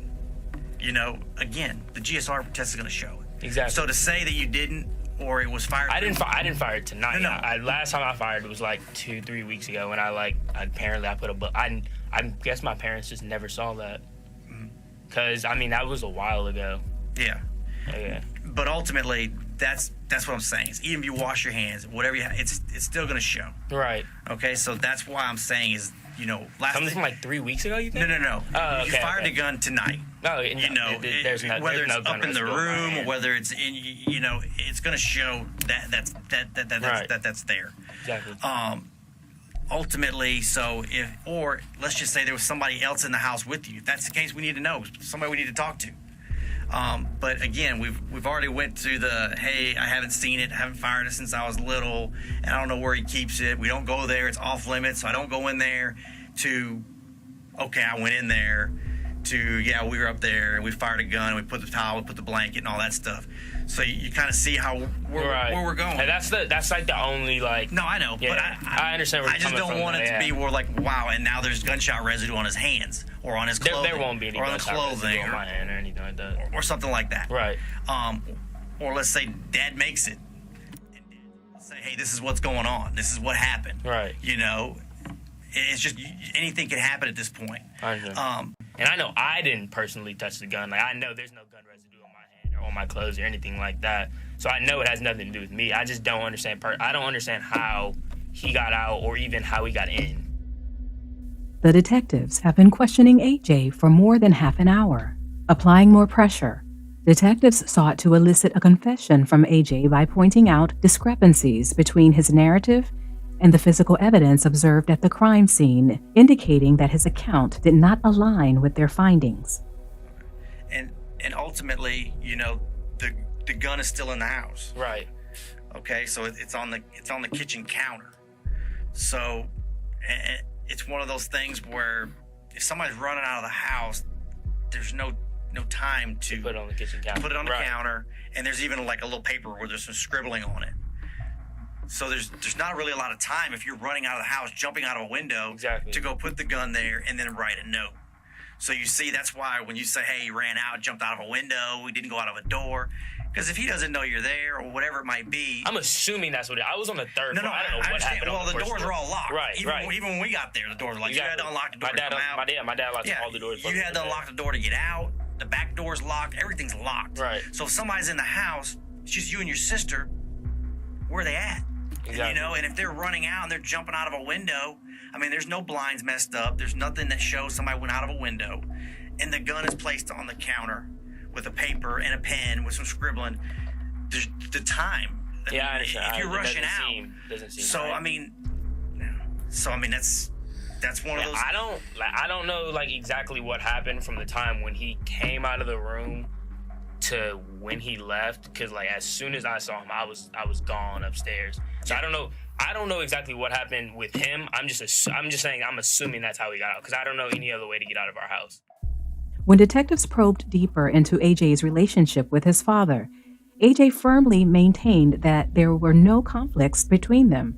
again, the GSR test is going to show it.
Exactly.
So to say that you didn't, or it was fired.
I didn't fire it tonight.
No.
Last time I fired it was 2-3 weeks ago, and I put a I guess my parents just never saw that. Because, that was a while ago.
Yeah.
Yeah.
But ultimately, that's what I'm saying. Is even if you wash your hands, whatever you have, it's still going to show.
Right.
Okay, so that's why I'm saying is,
something from 3 weeks ago, you think?
No.
Oh, okay,
you fired a gun tonight.
No,
there's no gun up in the room, or whether it's in, it's going to show that's there.
Exactly.
Ultimately, or let's just say there was somebody else in the house with you. If that's the case, we need to know. Somebody we need to talk to. But again, we've already went to hey, I haven't seen it, haven't fired it since I was little, and I don't know where he keeps it. We don't go there; it's off limits, so I don't go in there. Okay, I went in there. We were up there and we fired a gun, and we put the towel, we put the blanket, and all that stuff. So you kind of see how where we're going.
And that's the only
No, I know,
yeah,
but
I understand where you're coming from.
I just don't want it to be where wow, and now there's gunshot residue on his hands or on his clothing.
There won't be any gunshot residue on my hand or anything like that,
or something like that.
Right.
Or let's say Dad makes it. And say, hey, this is what's going on. This is what happened.
Right.
it's just anything can happen at this point.
I know. And I know I didn't personally touch the gun. Like, I know there's no gun residue on my hand or on my clothes or anything like that. So I know it has nothing to do with me. I just don't understand. I don't understand how he got out or even how he got in.
The detectives have been questioning AJ for more than half an hour. Applying more pressure, detectives sought to elicit a confession from AJ by pointing out discrepancies between his narrative and the physical evidence observed at the crime scene, indicating that his account did not align with their findings.
And ultimately, the gun is still in the house.
Right.
Okay, so it's on the kitchen counter. So it's one of those things where if somebody's running out of the house, there's no time to
put it on the kitchen counter.
Put it on the counter, and there's even like a little paper where there's some scribbling on it. So there's not really a lot of time if you're running out of the house, jumping out of a window to go put the gun there and then write a note. So you see, that's why when you say, hey, he ran out, jumped out of a window, he didn't go out of a door, because if he doesn't know you're there or whatever it might be.
I'm assuming that's what I was on the third floor. I don't know what happened.
Well, the doors were all locked.
Right,
even when we got there, the doors were locked. You had to unlock the door to come out.
My dad locked all the doors.
You had to unlock the door to get out. The back door's locked. Everything's locked.
Right.
So if somebody's in the house, it's just you and your sister, where are they at?
Exactly.
And if they're running out and they're jumping out of a window, I mean, there's no blinds messed up. There's nothing that shows somebody went out of a window. And the gun is placed on the counter with a paper and a pen with some scribbling. There's the time.
I understand.
If you're rushing out.
Doesn't seem
so,
right.
I mean, that's one of those.
I don't know like exactly what happened from the time when he came out of the room to when he left, because like as soon as I saw him, I was gone upstairs. So I don't know exactly what happened with him. I'm just saying I'm assuming that's how he got out, because I don't know any other way to get out of our house.
When detectives probed deeper into AJ's relationship with his father, AJ firmly maintained that there were no conflicts between them.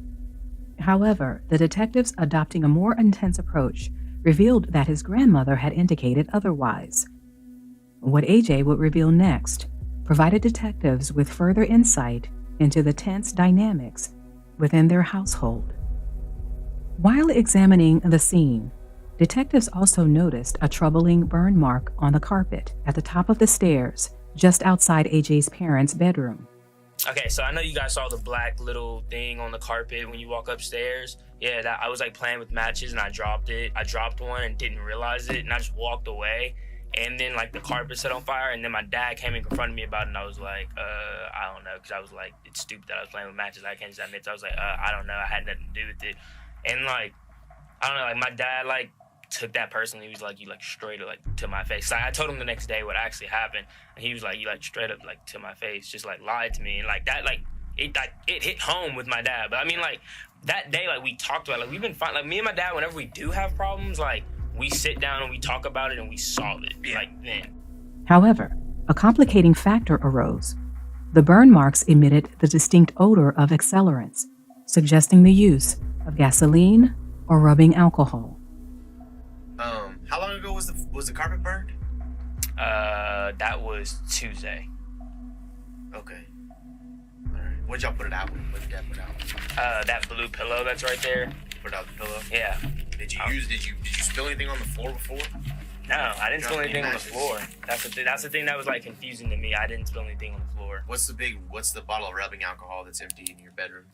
However, the detectives adopting a more intense approach revealed that his grandmother had indicated otherwise. What AJ would reveal next provided detectives with further insight into the tense dynamics within their household. While examining the scene, detectives also noticed a troubling burn mark on the carpet at the top of the stairs just outside AJ's parents' bedroom.
Okay, so I know you guys saw the black little thing on the carpet when you walk upstairs. Yeah, I was like playing with matches and I dropped it. I dropped one and didn't realize it, and I just walked away. And then like the carpet set on fire, and then my dad came and confronted me about it, and I was like, I don't know, because I was like, it's stupid that I was playing with matches. I can't just admit. So I was like, I don't know. I had nothing to do with it. And like, I don't know, like my dad like took that personally. He was like, you like straight up like to my face. So I told him the next day what actually happened, and he was like, you like straight up like to my face, just like lied to me, and like that like it hit home with my dad. But I mean like that day like we talked about, like we've been fine. Like me and my dad, whenever we do have problems, like we sit down and we talk about it and we solve it. Like then.
However, a complicating factor arose. The burn marks emitted the distinct odor of accelerants, suggesting the use of gasoline or rubbing alcohol.
How long ago was the carpet burned?
That was Tuesday.
Okay. All right. What'd y'all put it out with? What did Dad put out?
That blue pillow that's right there.
Put out the pillow?
Yeah.
Did you spill anything on the floor before?
No, I didn't spill anything on the floor. That's the thing that was like confusing to me. I didn't spill anything on the floor.
What's the bottle of rubbing alcohol that's empty in your bedroom?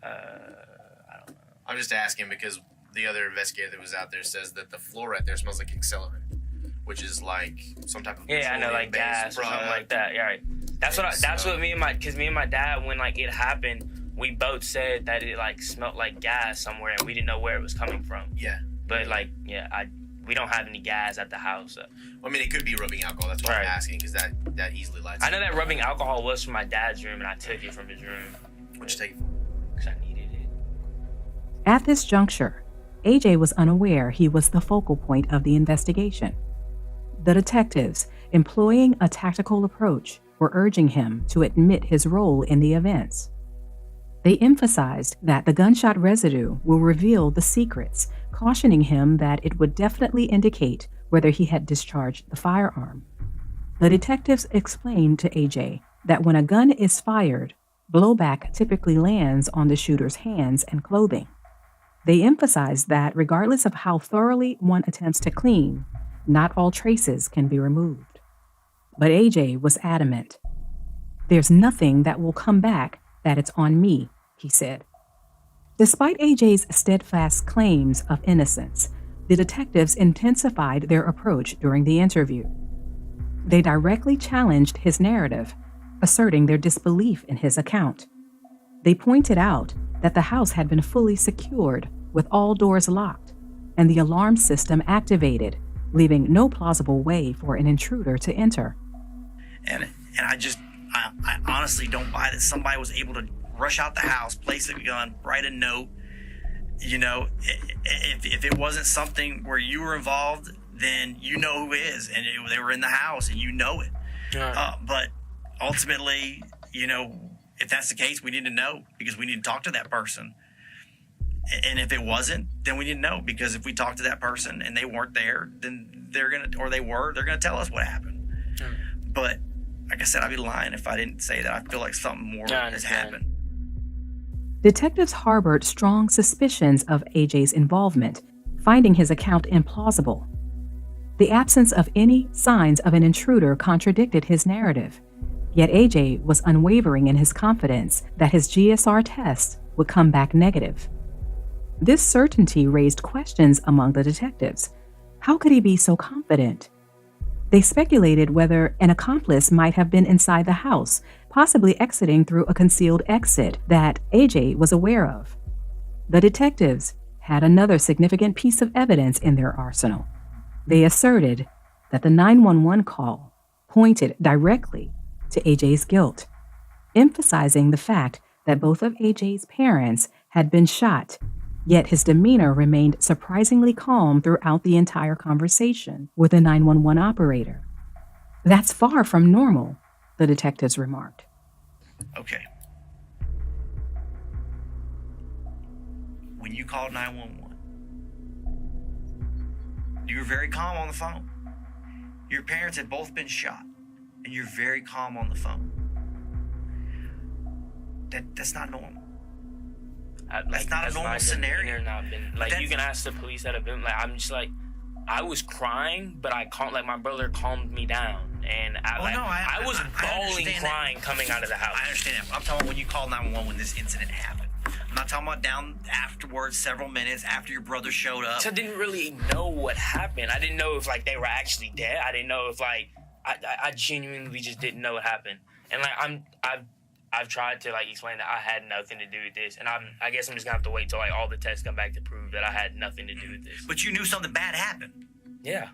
I don't know.
I'm just asking because the other investigator that was out there says that the floor right there smells like accelerant, which is like some type of
I know, like gas or something like that. Yeah, right. That's what me and my dad, when like it happened, we both said that it like smelled like gas somewhere and we didn't know where it was coming from.
Yeah.
But like we don't have any gas at the house. So.
Well, I mean, it could be rubbing alcohol. That's why I'm asking, because that easily lights.
I know that rubbing alcohol was from my dad's room, and I took it from his room.
What'd you take it for?
Because I needed it.
At this juncture, AJ was unaware he was the focal point of the investigation. The detectives, employing a tactical approach, were urging him to admit his role in the events. They emphasized that the gunshot residue will reveal the secrets, cautioning him that it would definitely indicate whether he had discharged the firearm. The detectives explained to AJ that when a gun is fired, blowback typically lands on the shooter's hands and clothing. They emphasized that regardless of how thoroughly one attempts to clean, not all traces can be removed. But AJ was adamant. "There's nothing that will come back that it's on me," he said. Despite AJ's steadfast claims of innocence, the detectives intensified their approach during the interview. They directly challenged his narrative, asserting their disbelief in his account. They pointed out that the house had been fully secured with all doors locked and the alarm system activated, leaving no plausible way for an intruder to enter.
And I honestly don't buy that somebody was able to rush out the house, place a gun, write a note. You know, if it wasn't something where you were involved, then you know who is, and they were in the house, and you know it. But ultimately, you know, if that's the case, we need to know because we need to talk to that person. And if it wasn't, then we need to know because if we talk to that person and they weren't there, then they're gonna tell us what happened. But like I said, I'd be lying if I didn't say that I feel like something more has happened.
Detectives harbored strong suspicions of AJ's involvement, finding his account implausible. The absence of any signs of an intruder contradicted his narrative, yet AJ was unwavering in his confidence that his GSR test would come back negative. This certainty raised questions among the detectives. How could he be so confident? They speculated whether an accomplice might have been inside the house, possibly exiting through a concealed exit that AJ was aware of. The detectives had another significant piece of evidence in their arsenal. They asserted that the 911 call pointed directly to AJ's guilt, emphasizing the fact that both of AJ's parents had been shot, yet his demeanor remained surprisingly calm throughout the entire conversation with the 911 operator. "That's far from normal," the detectives remarked.
Okay. When you called 911, you were very calm on the phone. Your parents had both been shot, and you're very calm on the phone. That's not normal. That's not a normal scenario.
You can ask the police that have been I'm just like, I was crying, but I can't. My brother calmed me down, and I was bawling, crying, coming out of the house.
I understand that. I'm talking about when you called 911 when this incident happened. I'm not talking about down afterwards, several minutes after your brother showed up.
So I didn't really know what happened. I didn't know if they were actually dead. I didn't know if I genuinely just didn't know what happened. And I've tried to explain that I had nothing to do with this, and I guess I'm just gonna have to wait till all the tests come back to prove that I had nothing to do with this.
But you knew something bad happened.
Yeah,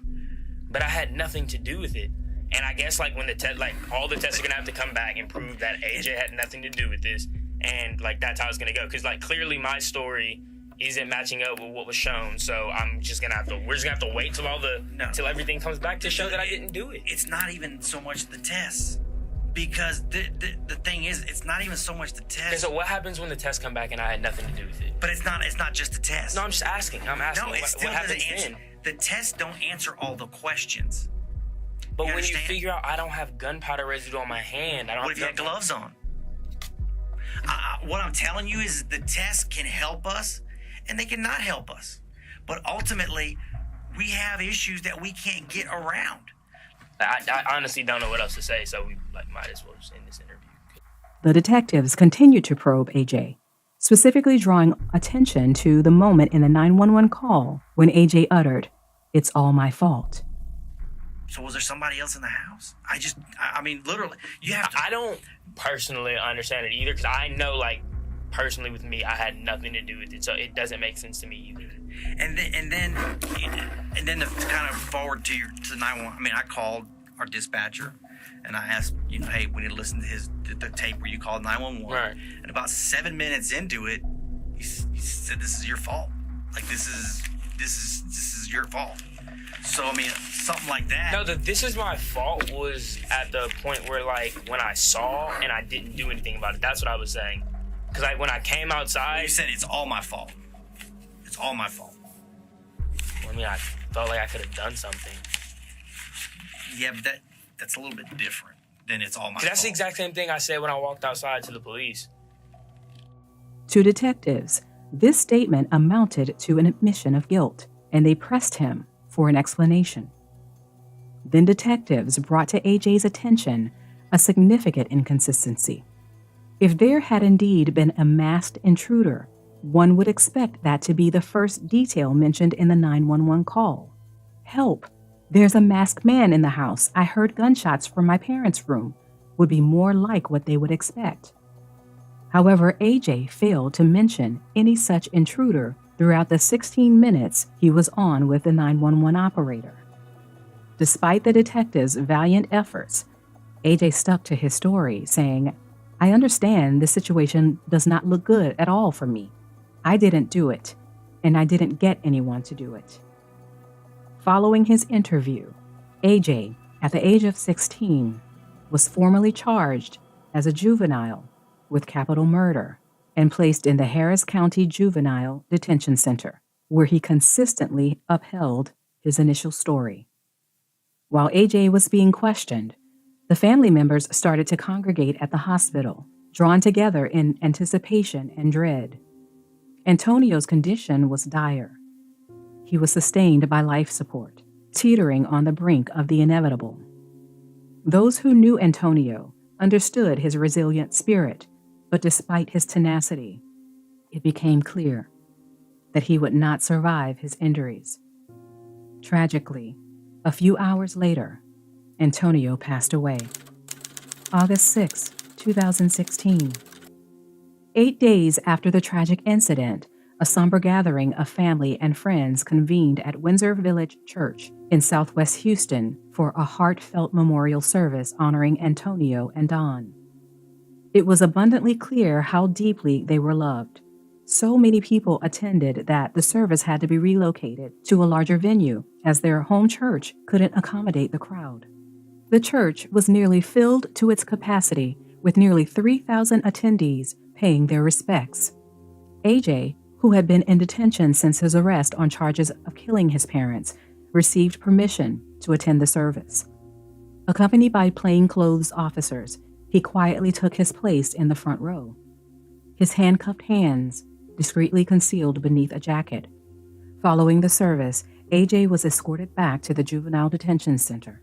but I had nothing to do with it, and I guess when the all the tests are gonna have to come back and prove that AJ had nothing to do with this, and that's how it's gonna go. Because clearly my story isn't matching up with what was shown, so we're just gonna have to wait till everything comes back to show that I didn't do it.
It's not even so much the tests. Because the thing is, it's not even so much the test.
Okay, so what happens when the tests come back and I had nothing to do with it?
But it's not just the test.
No, I'm just asking. No,
it still doesn't answer. The tests don't answer all the questions.
But when you figure out I don't have gunpowder residue on my hand,
what if you had gloves on? What I'm telling you is the tests can help us, and they cannot help us. But ultimately, we have issues that we can't get around.
I honestly don't know what else to say, so we might as well just end this interview.
The detectives continued to probe AJ, specifically drawing attention to the moment in the 911 call when AJ uttered, "It's all my fault."
So was there somebody else in the house? I mean, literally, you have to...
I don't personally understand it either, because I know, personally with me, I had nothing to do with it, so it doesn't make sense to me either.
And then to kind of forward to 911. I mean, I called our dispatcher and I asked, hey, we need to listen to the tape where you called 911.
Right.
And about 7 minutes into it, he said, "This is your fault. This is your fault." So I mean, something like that.
No, this is my fault was at the point where when I saw and I didn't do anything about it. That's what I was saying. Because when I came outside,
you said it's all my fault. It's all my fault.
Well, I mean, I felt like I could have done something.
Yeah, but that's a little bit different than it's all my fault.
That's the exact same thing I said when I walked outside to the police.
To detectives, This statement amounted to an admission of guilt, and they pressed him for an explanation. Then detectives brought to AJ's attention a significant inconsistency. If there had indeed been a masked intruder, one would expect that to be the first detail mentioned in the 911 call. "Help! There's a masked man in the house. I heard gunshots from my parents' room," would be more like what they would expect. However, AJ failed to mention any such intruder throughout the 16 minutes he was on with the 911 operator. Despite the detectives' valiant efforts, AJ stuck to his story, saying, "I understand the situation does not look good at all for me. I didn't do it, and I didn't get anyone to do it." Following his interview, AJ, at the age of 16, was formally charged as a juvenile with capital murder and placed in the Harris County Juvenile Detention Center, where he consistently upheld his initial story. While AJ was being questioned, the family members started to congregate at the hospital, drawn together in anticipation and dread. Antonio's condition was dire. He was sustained by life support, teetering on the brink of the inevitable. Those who knew Antonio understood his resilient spirit, but despite his tenacity, it became clear that he would not survive his injuries. Tragically, a few hours later, Antonio passed away. August 6, 2016. 8 days after the tragic incident, a somber gathering of family and friends convened at Windsor Village Church in Southwest Houston for a heartfelt memorial service honoring Antonio and Dawn. It was abundantly clear how deeply they were loved. So many people attended that the service had to be relocated to a larger venue as their home church couldn't accommodate the crowd. The church was nearly filled to its capacity, with nearly 3,000 attendees paying their respects. AJ, who had been in detention since his arrest on charges of killing his parents, received permission to attend the service. Accompanied by plainclothes officers, he quietly took his place in the front row, his handcuffed hands discreetly concealed beneath a jacket. Following the service, AJ was escorted back to the Juvenile Detention Center.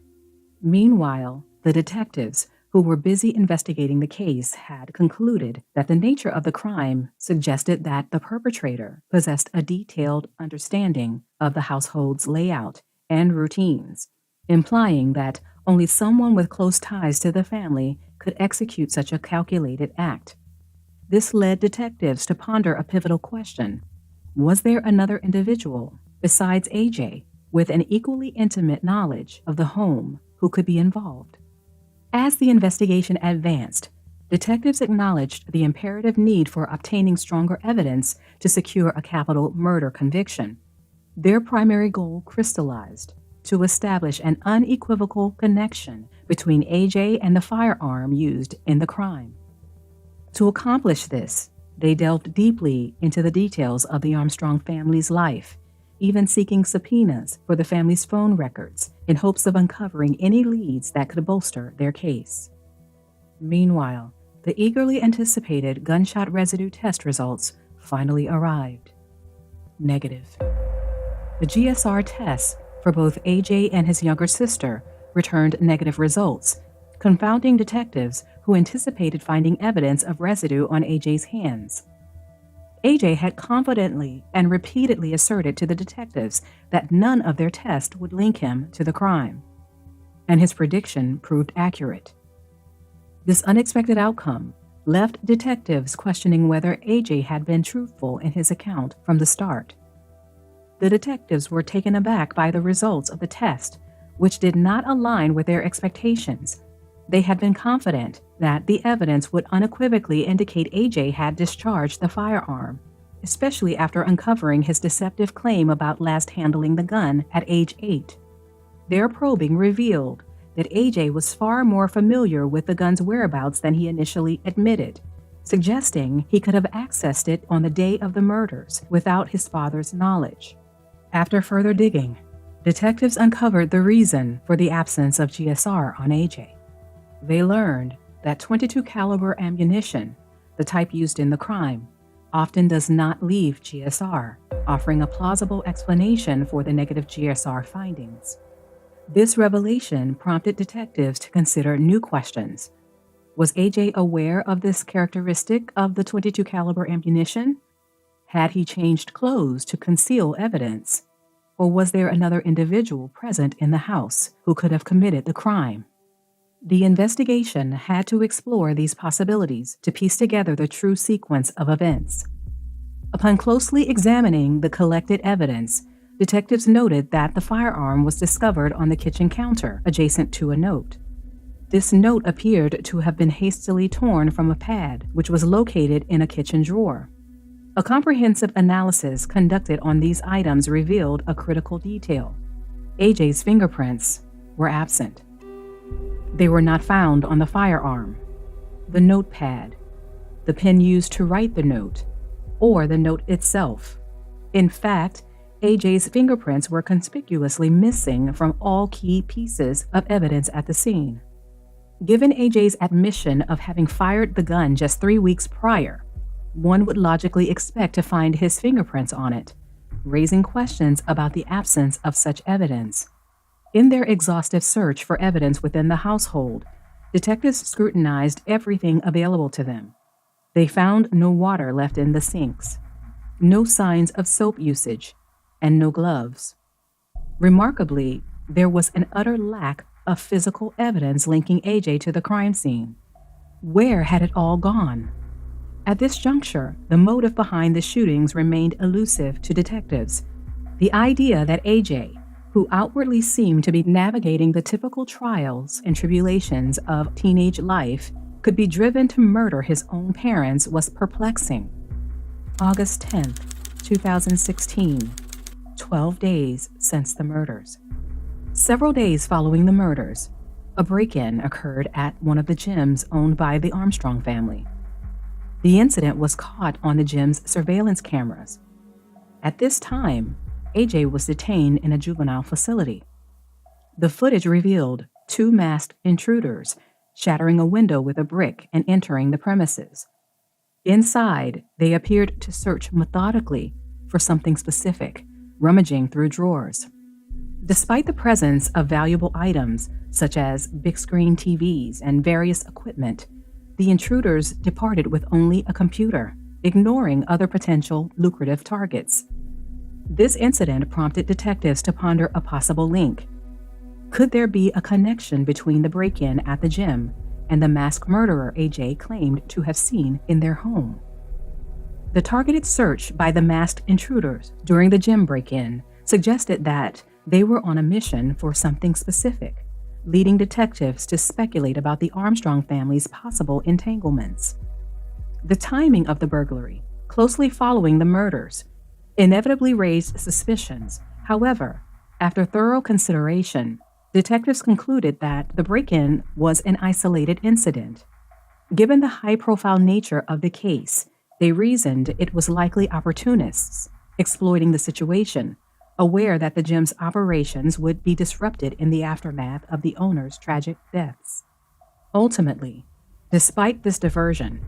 Meanwhile, the detectives, who were busy investigating the case, had concluded that the nature of the crime suggested that the perpetrator possessed a detailed understanding of the household's layout and routines, implying that only someone with close ties to the family could execute such a calculated act. This led detectives to ponder a pivotal question. Was there another individual, besides AJ, with an equally intimate knowledge of the home who could be involved? As the investigation advanced, detectives acknowledged the imperative need for obtaining stronger evidence to secure a capital murder conviction. Their primary goal crystallized to establish an unequivocal connection between AJ and the firearm used in the crime. To accomplish this, they delved deeply into the details of the Armstrong family's life, even seeking subpoenas for the family's phone records in hopes of uncovering any leads that could bolster their case. Meanwhile, the eagerly anticipated gunshot residue test results finally arrived. Negative. The GSR tests for both AJ and his younger sister returned negative results, confounding detectives who anticipated finding evidence of residue on AJ's hands. AJ had confidently and repeatedly asserted to the detectives that none of their tests would link him to the crime, and his prediction proved accurate. This unexpected outcome left detectives questioning whether AJ had been truthful in his account from the start. The detectives were taken aback by the results of the test, which did not align with their expectations. They had been confident that the evidence would unequivocally indicate AJ had discharged the firearm, especially after uncovering his deceptive claim about last handling the gun at age 8. Their probing revealed that AJ was far more familiar with the gun's whereabouts than he initially admitted, suggesting he could have accessed it on the day of the murders without his father's knowledge. After further digging, detectives uncovered the reason for the absence of GSR on AJ. They learned that .22 caliber ammunition, the type used in the crime, often does not leave GSR, offering a plausible explanation for the negative GSR findings. This revelation prompted detectives to consider new questions. Was AJ aware of this characteristic of the .22 caliber ammunition? Had he changed clothes to conceal evidence? Or was there another individual present in the house who could have committed the crime? The investigation had to explore these possibilities to piece together the true sequence of events. Upon closely examining the collected evidence, detectives noted that the firearm was discovered on the kitchen counter adjacent to a note. This note appeared to have been hastily torn from a pad, which was located in a kitchen drawer. A comprehensive analysis conducted on these items revealed a critical detail. AJ's fingerprints were absent. They were not found on the firearm, the notepad, the pen used to write the note, or the note itself. In fact, AJ's fingerprints were conspicuously missing from all key pieces of evidence at the scene. Given AJ's admission of having fired the gun just 3 weeks prior, one would logically expect to find his fingerprints on it, raising questions about the absence of such evidence. In their exhaustive search for evidence within the household, detectives scrutinized everything available to them. They found no water left in the sinks, no signs of soap usage, and no gloves. Remarkably, there was an utter lack of physical evidence linking AJ to the crime scene. Where had it all gone? At this juncture, the motive behind the shootings remained elusive to detectives. The idea that AJ, who outwardly seemed to be navigating the typical trials and tribulations of teenage life, could be driven to murder his own parents was perplexing. August 10, 2016, 12 days since the murders. Several days following the murders, a break-in occurred at one of the gyms owned by the Armstrong family. The incident was caught on the gym's surveillance cameras. At this time, AJ was detained in a juvenile facility. The footage revealed 2 masked intruders shattering a window with a brick and entering the premises. Inside, they appeared to search methodically for something specific, rummaging through drawers. Despite the presence of valuable items such as big-screen TVs and various equipment, the intruders departed with only a computer, ignoring other potential lucrative targets. This incident prompted detectives to ponder a possible link. Could there be a connection between the break-in at the gym and the masked murderer AJ claimed to have seen in their home? The targeted search by the masked intruders during the gym break-in suggested that they were on a mission for something specific, leading detectives to speculate about the Armstrong family's possible entanglements. The timing of the burglary, closely following the murders, inevitably raised suspicions. However, after thorough consideration, detectives concluded that the break-in was an isolated incident. Given the high-profile nature of the case, they reasoned it was likely opportunists exploiting the situation, aware that the gym's operations would be disrupted in the aftermath of the owner's tragic deaths. Ultimately, despite this diversion,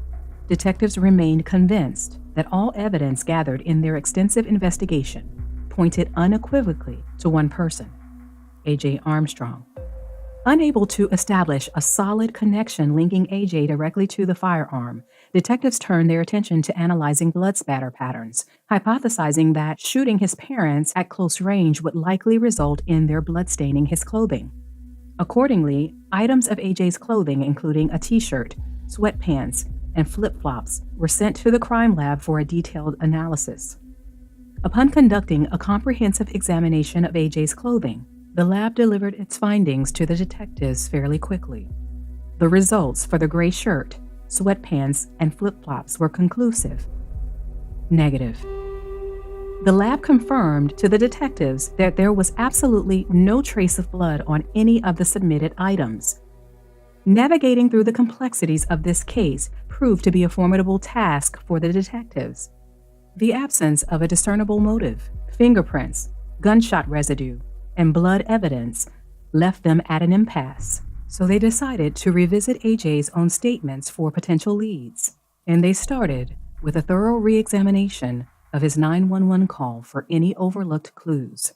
detectives remained convinced that all evidence gathered in their extensive investigation pointed unequivocally to one person, AJ Armstrong. Unable to establish a solid connection linking AJ directly to the firearm, detectives turned their attention to analyzing blood spatter patterns, hypothesizing that shooting his parents at close range would likely result in their bloodstaining his clothing. Accordingly, items of AJ's clothing, including a t-shirt, sweatpants, and flip-flops, were sent to the crime lab for a detailed analysis. Upon conducting a comprehensive examination of AJ's clothing, the lab delivered its findings to the detectives fairly quickly. The results for the gray shirt, sweatpants, and flip-flops were conclusive. Negative. The lab confirmed to the detectives that there was absolutely no trace of blood on any of the submitted items. Navigating through the complexities of this case proved to be a formidable task for the detectives. The absence of a discernible motive, fingerprints, gunshot residue, and blood evidence left them at an impasse, so they decided to revisit AJ's own statements for potential leads, and they started with a thorough re-examination of his 911 call for any overlooked clues.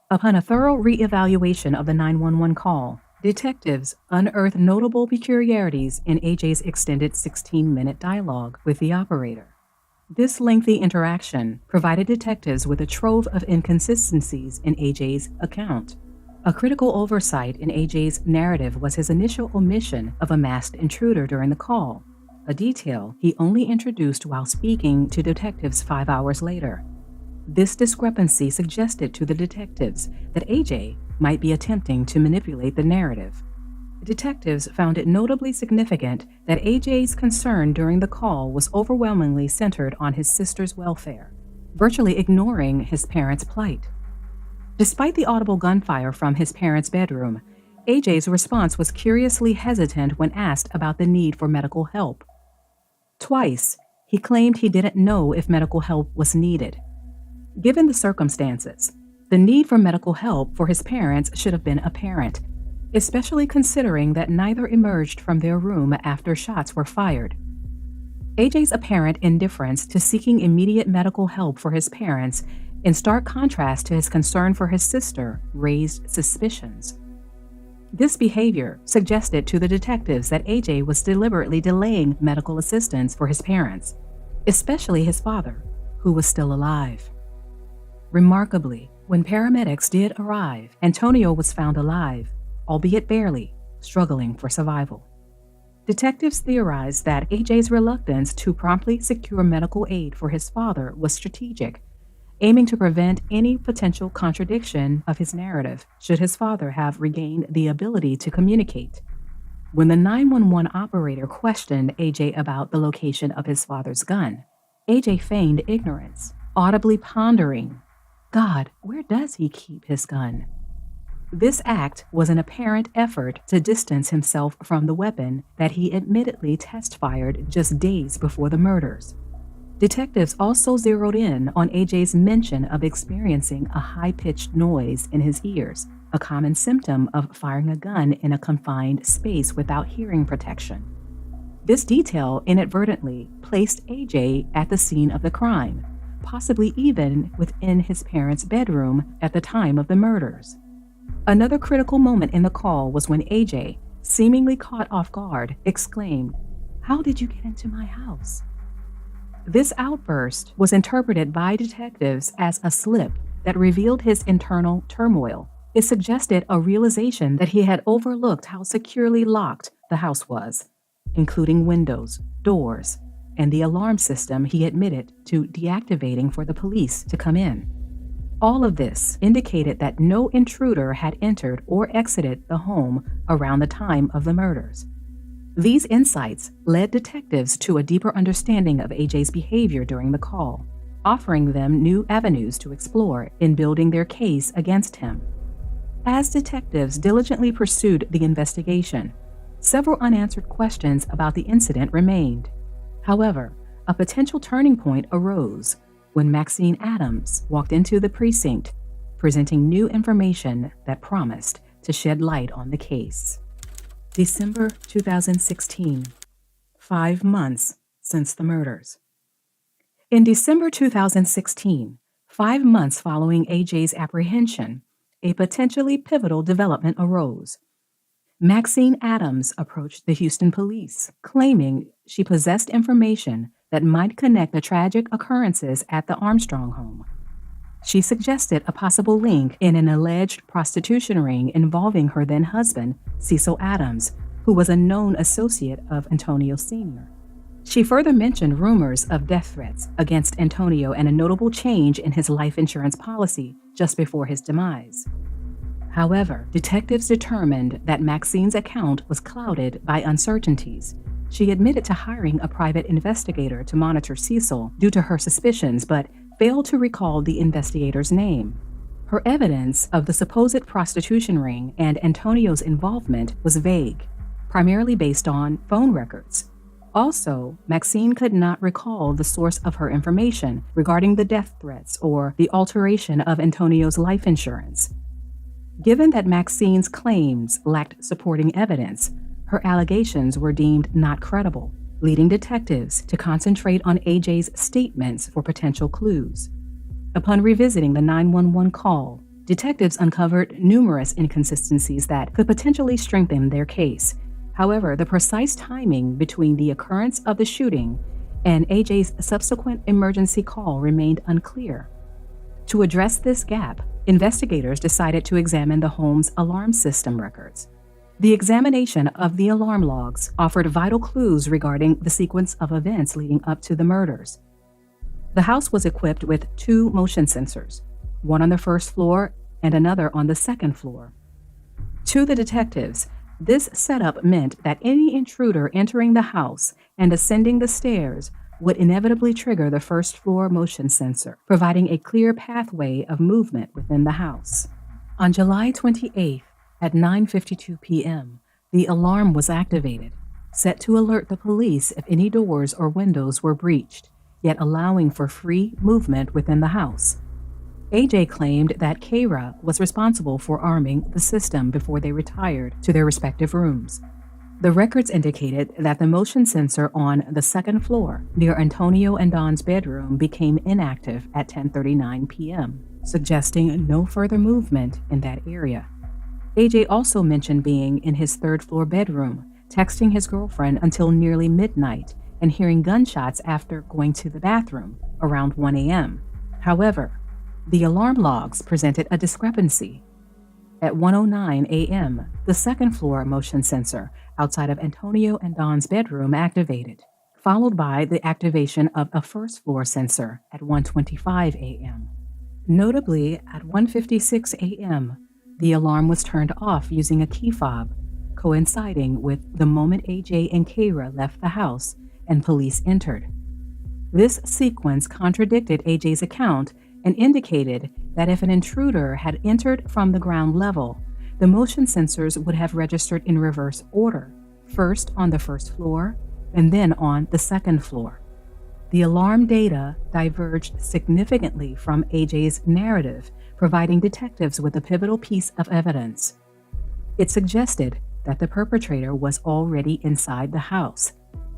Upon a thorough re-evaluation of the 911 call, detectives unearthed notable peculiarities in AJ's extended 16-minute dialogue with the operator. This lengthy interaction provided detectives with a trove of inconsistencies in AJ's account. A critical oversight in AJ's narrative was his initial omission of a masked intruder during the call, a detail he only introduced while speaking to detectives 5 hours later. This discrepancy suggested to the detectives that AJ might be attempting to manipulate the narrative. Detectives found it notably significant that AJ's concern during the call was overwhelmingly centered on his sister's welfare, virtually ignoring his parents' plight. Despite the audible gunfire from his parents' bedroom, AJ's response was curiously hesitant when asked about the need for medical help. Twice, he claimed he didn't know if medical help was needed. Given the circumstances, the need for medical help for his parents should have been apparent, especially considering that neither emerged from their room after shots were fired. AJ's apparent indifference to seeking immediate medical help for his parents, in stark contrast to his concern for his sister, raised suspicions. This behavior suggested to the detectives that AJ was deliberately delaying medical assistance for his parents, especially his father, who was still alive. Remarkably, when paramedics did arrive, Antonio was found alive, albeit barely, struggling for survival. Detectives theorized that AJ's reluctance to promptly secure medical aid for his father was strategic, aiming to prevent any potential contradiction of his narrative should his father have regained the ability to communicate. When the 911 operator questioned AJ about the location of his father's gun, AJ feigned ignorance, audibly pondering, "God, where does he keep his gun?" This act was an apparent effort to distance himself from the weapon that he admittedly test-fired just days before the murders. Detectives also zeroed in on AJ's mention of experiencing a high-pitched noise in his ears, a common symptom of firing a gun in a confined space without hearing protection. This detail inadvertently placed AJ at the scene of the crime, possibly even within his parents' bedroom at the time of the murders. Another critical moment in the call was when AJ, seemingly caught off guard, exclaimed, "How did you get into my house?" This outburst was interpreted by detectives as a slip that revealed his internal turmoil. It suggested a realization that he had overlooked how securely locked the house was, including windows, doors, and the alarm system he admitted to deactivating for the police to come in. All of this indicated that no intruder had entered or exited the home around the time of the murders. These insights led detectives to a deeper understanding of AJ's behavior during the call, offering them new avenues to explore in building their case against him. As detectives diligently pursued the investigation, several unanswered questions about the incident remained. However, a potential turning point arose when Maxine Adams walked into the precinct, presenting new information that promised to shed light on the case. December 2016, 5 months since the murders. In December 2016, 5 months following AJ's apprehension, a potentially pivotal development arose. Maxine Adams approached the Houston police, claiming she possessed information that might connect the tragic occurrences at the Armstrong home. She suggested a possible link in an alleged prostitution ring involving her then-husband, Cecil Adams, who was a known associate of Antonio Sr. She further mentioned rumors of death threats against Antonio and a notable change in his life insurance policy just before his demise. However, detectives determined that Maxine's account was clouded by uncertainties. She admitted to hiring a private investigator to monitor Cecil due to her suspicions, but failed to recall the investigator's name. Her evidence of the supposed prostitution ring and Antonio's involvement was vague, primarily based on phone records. Also, Maxine could not recall the source of her information regarding the death threats or the alteration of Antonio's life insurance. Given that Maxine's claims lacked supporting evidence, her allegations were deemed not credible, leading detectives to concentrate on AJ's statements for potential clues. Upon revisiting the 911 call, detectives uncovered numerous inconsistencies that could potentially strengthen their case. However, the precise timing between the occurrence of the shooting and AJ's subsequent emergency call remained unclear. To address this gap, investigators decided to examine the home's alarm system records. The examination of the alarm logs offered vital clues regarding the sequence of events leading up to the murders. The house was equipped with 2 motion sensors, one on the first floor and another on the second floor. To the detectives, this setup meant that any intruder entering the house and ascending the stairs would inevitably trigger the first floor motion sensor, providing a clear pathway of movement within the house. On July 28th at 9:52 p.m., the alarm was activated, set to alert the police if any doors or windows were breached, yet allowing for free movement within the house. AJ claimed that Kara was responsible for arming the system before they retired to their respective rooms. The records indicated that the motion sensor on the second floor near Antonio and Don's bedroom became inactive at 10:39 p.m., suggesting no further movement in that area. AJ also mentioned being in his third-floor bedroom, texting his girlfriend until nearly midnight and hearing gunshots after going to the bathroom around 1 a.m. However, the alarm logs presented a discrepancy. At 1:09 a.m., the second-floor motion sensor outside of Antonio and Don's bedroom activated, followed by the activation of a first-floor sensor at 1:25 a.m. Notably, at 1:56 a.m., the alarm was turned off using a key fob, coinciding with the moment AJ and Kara left the house and police entered. This sequence contradicted AJ's account and indicated that if an intruder had entered from the ground level, the motion sensors would have registered in reverse order, first on the first floor and then on the second floor. The alarm data diverged significantly from AJ's narrative, providing detectives with a pivotal piece of evidence. It suggested that the perpetrator was already inside the house,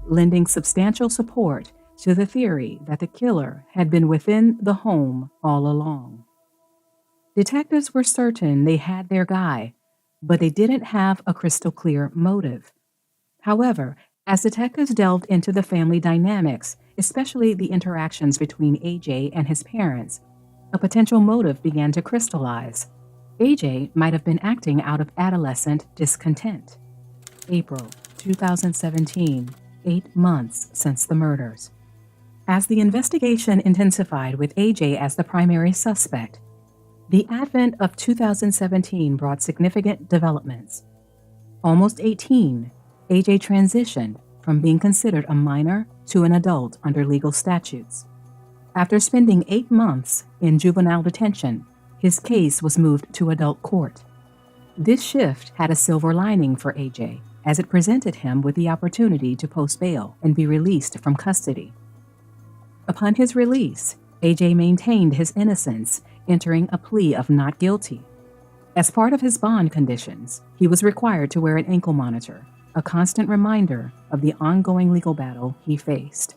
lending substantial support to the theory that the killer had been within the home all along. Detectives were certain they had their guy, but they didn't have a crystal clear motive. However, as detectives delved into the family dynamics, especially the interactions between AJ and his parents, a potential motive began to crystallize. AJ might have been acting out of adolescent discontent. April 2017, 8 months since the murders. As the investigation intensified with AJ as the primary suspect, the advent of 2017 brought significant developments. Almost 18, AJ transitioned from being considered a minor to an adult under legal statutes. After spending 8 months in juvenile detention, his case was moved to adult court. This shift had a silver lining for AJ, as it presented him with the opportunity to post bail and be released from custody. Upon his release, AJ maintained his innocence, entering a plea of not guilty. As part of his bond conditions, he was required to wear an ankle monitor, a constant reminder of the ongoing legal battle he faced.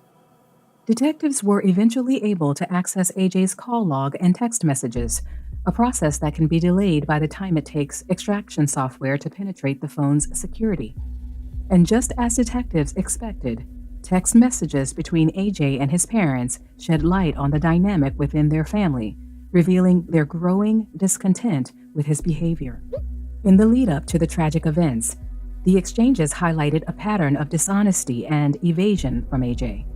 Detectives were eventually able to access AJ's call log and text messages, a process that can be delayed by the time it takes extraction software to penetrate the phone's security. And just as detectives expected, text messages between AJ and his parents shed light on the dynamic within their family, revealing their growing discontent with his behavior. In the lead-up to the tragic events, the exchanges highlighted a pattern of dishonesty and evasion from AJ.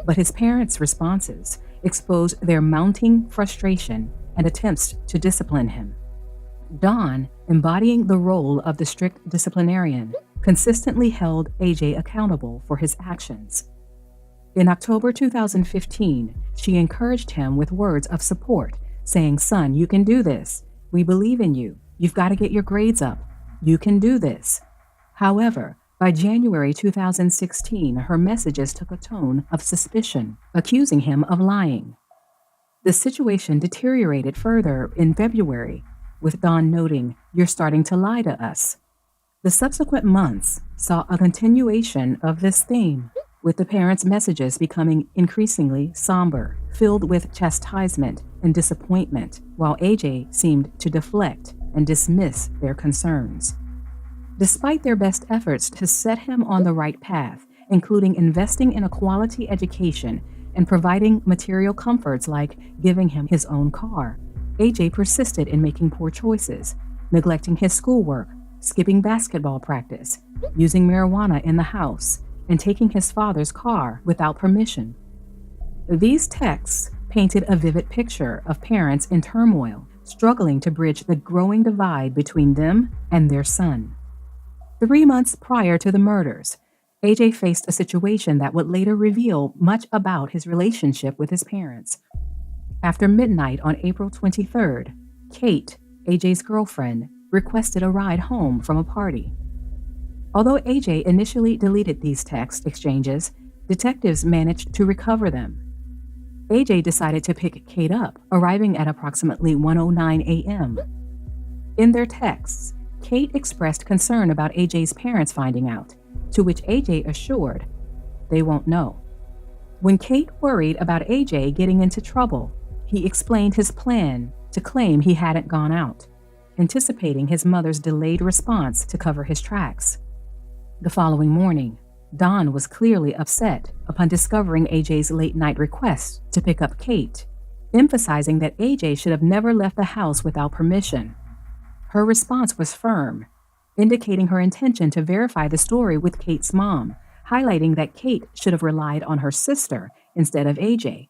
But his parents' responses exposed their mounting frustration and attempts to discipline him. Don, embodying the role of the strict disciplinarian, consistently held AJ accountable for his actions. In October 2015, she encouraged him with words of support, saying, "Son, you can do this. We believe in you. You've got to get your grades up. You can do this." However, by January 2016, her messages took a tone of suspicion, accusing him of lying. The situation deteriorated further in February, with Don noting, "You're starting to lie to us." The subsequent months saw a continuation of this theme. with the parents' messages becoming increasingly somber, filled with chastisement and disappointment, while AJ seemed to deflect and dismiss their concerns. Despite their best efforts to set him on the right path, including investing in a quality education and providing material comforts like giving him his own car, AJ persisted in making poor choices, neglecting his schoolwork, skipping basketball practice, using marijuana in the house, and taking his father's car without permission. These texts painted a vivid picture of parents in turmoil, struggling to bridge the growing divide between them and their son. 3 months prior to the murders, AJ faced a situation that would later reveal much about his relationship with his parents. After midnight on April 23rd, Kate, AJ's girlfriend, requested a ride home from a party. Although AJ initially deleted these text exchanges, detectives managed to recover them. AJ decided to pick Kate up, arriving at approximately 1:09 a.m. In their texts, Kate expressed concern about AJ's parents finding out, to which AJ assured, "They won't know." When Kate worried about AJ getting into trouble, he explained his plan to claim he hadn't gone out, anticipating his mother's delayed response to cover his tracks. The following morning, Don was clearly upset upon discovering AJ's late-night request to pick up Kate, emphasizing that AJ should have never left the house without permission. Her response was firm, indicating her intention to verify the story with Kate's mom, highlighting that Kate should have relied on her sister instead of AJ.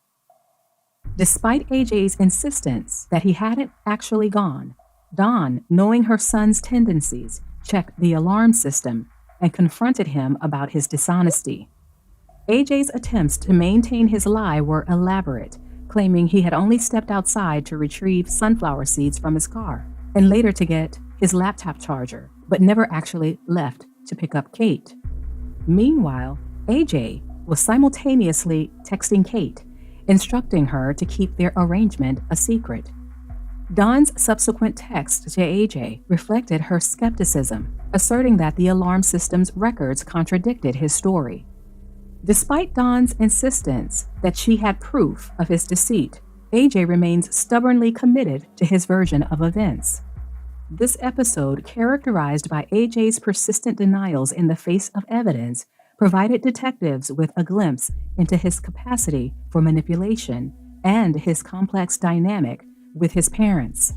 Despite AJ's insistence that he hadn't actually gone, Don, knowing her son's tendencies, checked the alarm system and confronted him about his dishonesty. AJ's attempts to maintain his lie were elaborate, claiming he had only stepped outside to retrieve sunflower seeds from his car and later to get his laptop charger, but never actually left to pick up Kate. Meanwhile, AJ was simultaneously texting Kate, instructing her to keep their arrangement a secret. Dawn's subsequent text to AJ reflected her skepticism, asserting that the alarm system's records contradicted his story. Despite Dawn's insistence that she had proof of his deceit, AJ remains stubbornly committed to his version of events. This episode, characterized by AJ's persistent denials in the face of evidence, provided detectives with a glimpse into his capacity for manipulation and his complex dynamic with his parents.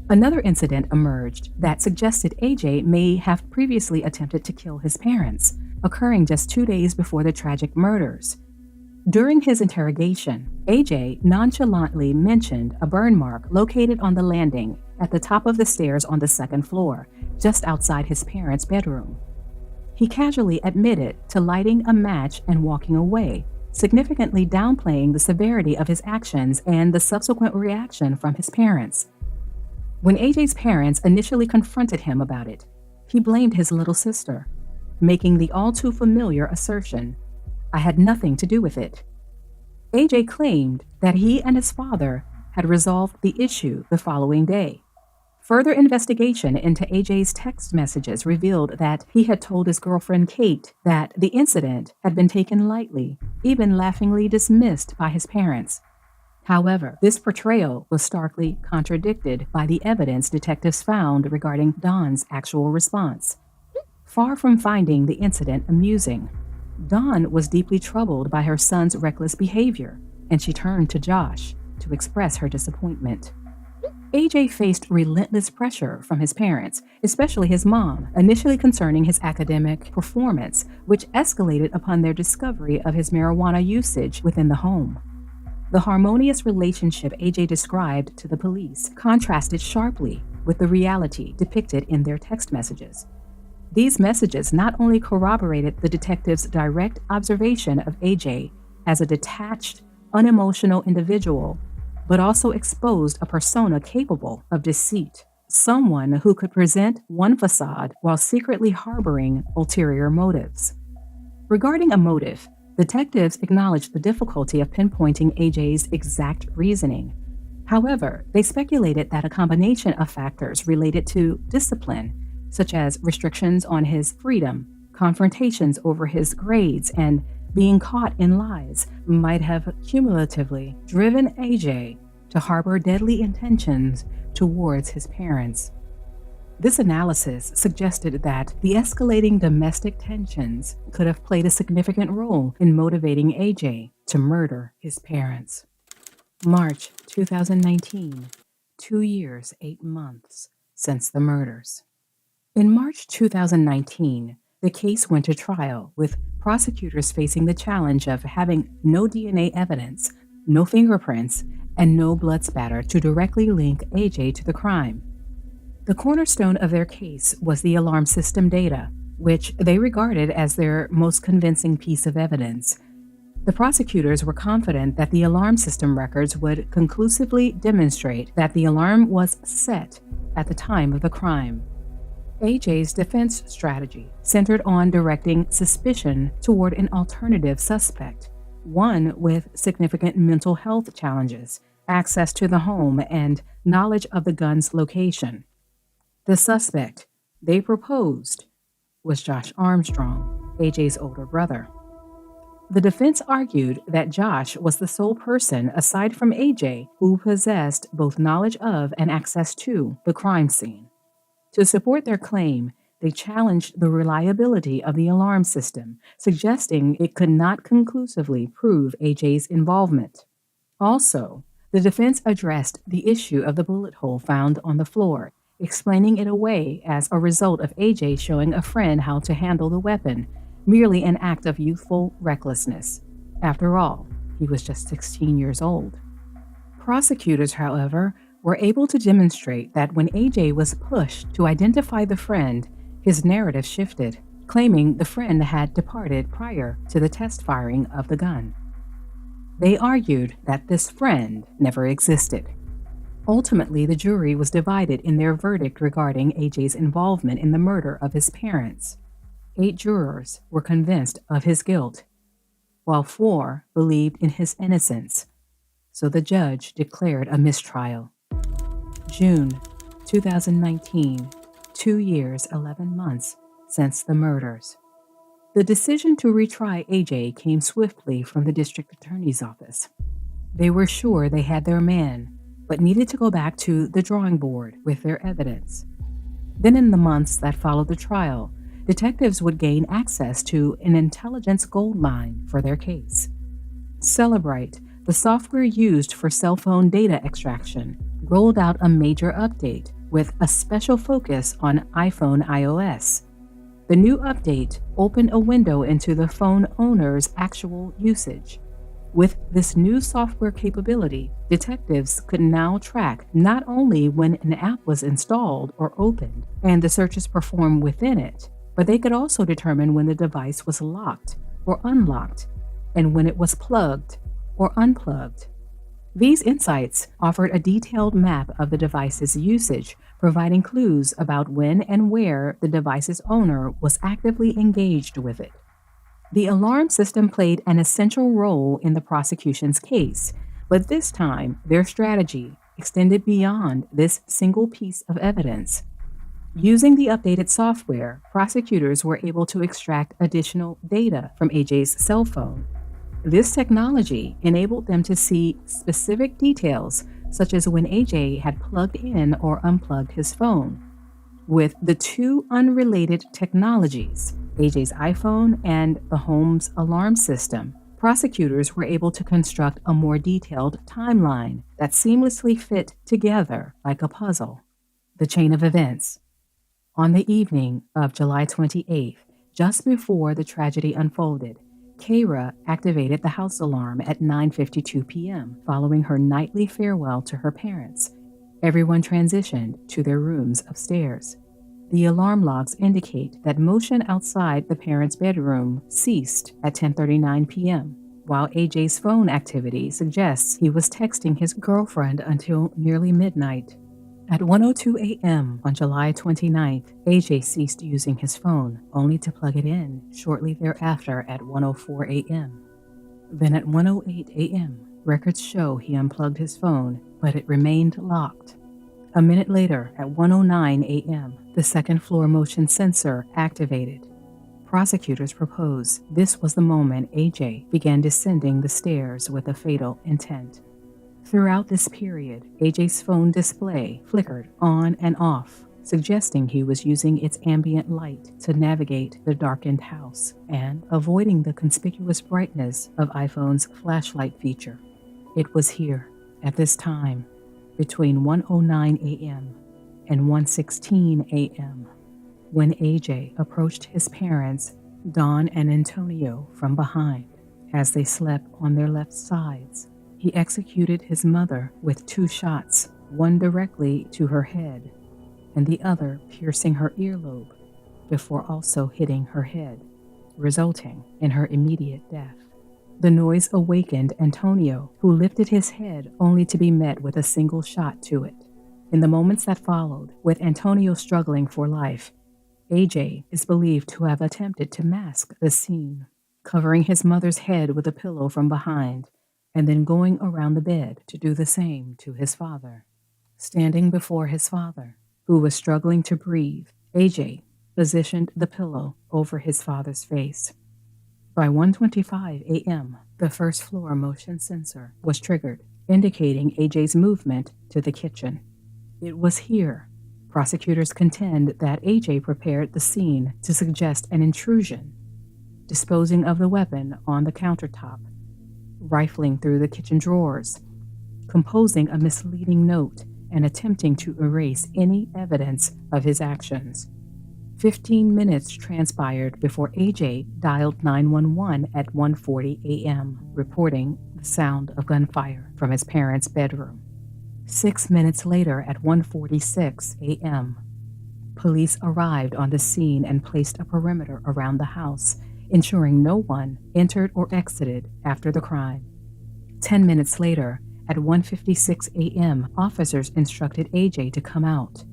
Another incident emerged that suggested AJ may have previously attempted to kill his parents, occurring just 2 days before the tragic murders. During his interrogation, AJ nonchalantly mentioned a burn mark located on the landing at the top of the stairs on the second floor, just outside his parents' bedroom. He casually admitted to lighting a match and walking away, significantly downplaying the severity of his actions and the subsequent reaction from his parents. When AJ's parents initially confronted him about it, he blamed his little sister, making the all-too-familiar assertion, "I had nothing to do with it." AJ claimed that he and his father had resolved the issue the following day. Further investigation into AJ's text messages revealed that he had told his girlfriend Kate that the incident had been taken lightly, even laughingly dismissed by his parents. However, this portrayal was starkly contradicted by the evidence detectives found regarding Dawn's actual response. Far from finding the incident amusing, Dawn was deeply troubled by her son's reckless behavior, and she turned to Josh to express her disappointment. AJ faced relentless pressure from his parents, especially his mom, initially concerning his academic performance, which escalated upon their discovery of his marijuana usage within the home. The harmonious relationship AJ described to the police contrasted sharply with the reality depicted in their text messages. These messages not only corroborated the detectives' direct observation of AJ as a detached, unemotional individual, but also exposed a persona capable of deceit, someone who could present one facade while secretly harboring ulterior motives. Regarding a motive, detectives acknowledged the difficulty of pinpointing AJ's exact reasoning. However, they speculated that a combination of factors related to discipline, such as restrictions on his freedom, confrontations over his grades, and Being caught in lies might have cumulatively driven AJ to harbor deadly intentions towards his parents. This analysis suggested that the escalating domestic tensions could have played a significant role in motivating AJ to murder his parents. March 2019, 2 years, 8 months since the murders. In March 2019, the case went to trial, with prosecutors facing the challenge of having no DNA evidence, no fingerprints, and no blood spatter to directly link AJ to the crime. The cornerstone of their case was the alarm system data, which they regarded as their most convincing piece of evidence. The prosecutors were confident that the alarm system records would conclusively demonstrate that the alarm was set at the time of the crime. AJ's defense strategy centered on directing suspicion toward an alternative suspect, one with significant mental health challenges, access to the home, and knowledge of the gun's location. The suspect they proposed was Josh Armstrong, AJ's older brother. The defense argued that Josh was the sole person, aside from AJ, who possessed both knowledge of and access to the crime scene. To support their claim, they challenged the reliability of the alarm system, suggesting it could not conclusively prove AJ's involvement. Also, the defense addressed the issue of the bullet hole found on the floor, explaining it away as a result of AJ showing a friend how to handle the weapon, merely an act of youthful recklessness. After all, he was just 16 years old. Prosecutors, however, were able to demonstrate that when AJ was pushed to identify the friend, his narrative shifted, claiming the friend had departed prior to the test firing of the gun. They argued that this friend never existed. Ultimately, the jury was divided in their verdict regarding AJ's involvement in the murder of his parents. 8 jurors were convinced of his guilt, while 4 believed in his innocence, so the judge declared a mistrial. June 2019, 2 years, 11 months since the murders. The decision to retry AJ came swiftly from the district attorney's office. They were sure they had their man, but needed to go back to the drawing board with their evidence. Then in the months that followed the trial, detectives would gain access to an intelligence goldmine for their case. Celebrite, the software used for cell phone data extraction, rolled out a major update with a special focus on iPhone iOS. The new update opened a window into the phone owner's actual usage. With this new software capability, detectives could now track not only when an app was installed or opened and the searches performed within it, but they could also determine when the device was locked or unlocked and when it was plugged or unplugged. These insights offered a detailed map of the device's usage, providing clues about when and where the device's owner was actively engaged with it. The alarm system played an essential role in the prosecution's case, but this time their strategy extended beyond this single piece of evidence. Using the updated software, prosecutors were able to extract additional data from AJ's cell phone. This technology enabled them to see specific details, such as when AJ had plugged in or unplugged his phone. With the 2 unrelated technologies, AJ's iPhone and the home's alarm system, prosecutors were able to construct a more detailed timeline that seamlessly fit together like a puzzle. The chain of events. On the evening of July 28th, just before the tragedy unfolded, Kayra activated the house alarm at 9:52 p.m. following her nightly farewell to her parents. Everyone transitioned to their rooms upstairs. The alarm logs indicate that motion outside the parents' bedroom ceased at 10:39 p.m., while AJ's phone activity suggests he was texting his girlfriend until nearly midnight. At 1:02 a.m. on July 29th, AJ ceased using his phone, only to plug it in shortly thereafter at 1:04 a.m. Then at 1:08 a.m., records show he unplugged his phone, but it remained locked. A minute later, at 1:09 a.m., the second-floor motion sensor activated. Prosecutors propose this was the moment AJ began descending the stairs with a fatal intent. Throughout this period, AJ's phone display flickered on and off, suggesting he was using its ambient light to navigate the darkened house and avoiding the conspicuous brightness of iPhone's flashlight feature. It was here, at this time, between 1:09 a.m. and 1:16 a.m., when AJ approached his parents, Don and Antonio, from behind as they slept on their left sides. He executed his mother with 2 shots, one directly to her head and the other piercing her earlobe, before also hitting her head, resulting in her immediate death. The noise awakened Antonio, who lifted his head only to be met with a single shot to it. In the moments that followed, with Antonio struggling for life, AJ is believed to have attempted to mask the scene, covering his mother's head with a pillow from behind, and then going around the bed to do the same to his father. Standing before his father, who was struggling to breathe, AJ positioned the pillow over his father's face. By 1:25 a.m., the first floor motion sensor was triggered, indicating AJ's movement to the kitchen. It was here. Prosecutors contend that AJ prepared the scene to suggest an intrusion, disposing of the weapon on the countertop, rifling through the kitchen drawers, composing a misleading note, and attempting to erase any evidence of his actions. 15 minutes transpired before AJ dialed 911 at 1:40 a.m., reporting the sound of gunfire from his parents' bedroom. 6 minutes later at 1:46 a.m., police arrived on the scene and placed a perimeter around the house, ensuring no one entered or exited after the crime. 10 minutes later, at 1:56 a.m., officers instructed AJ to come out.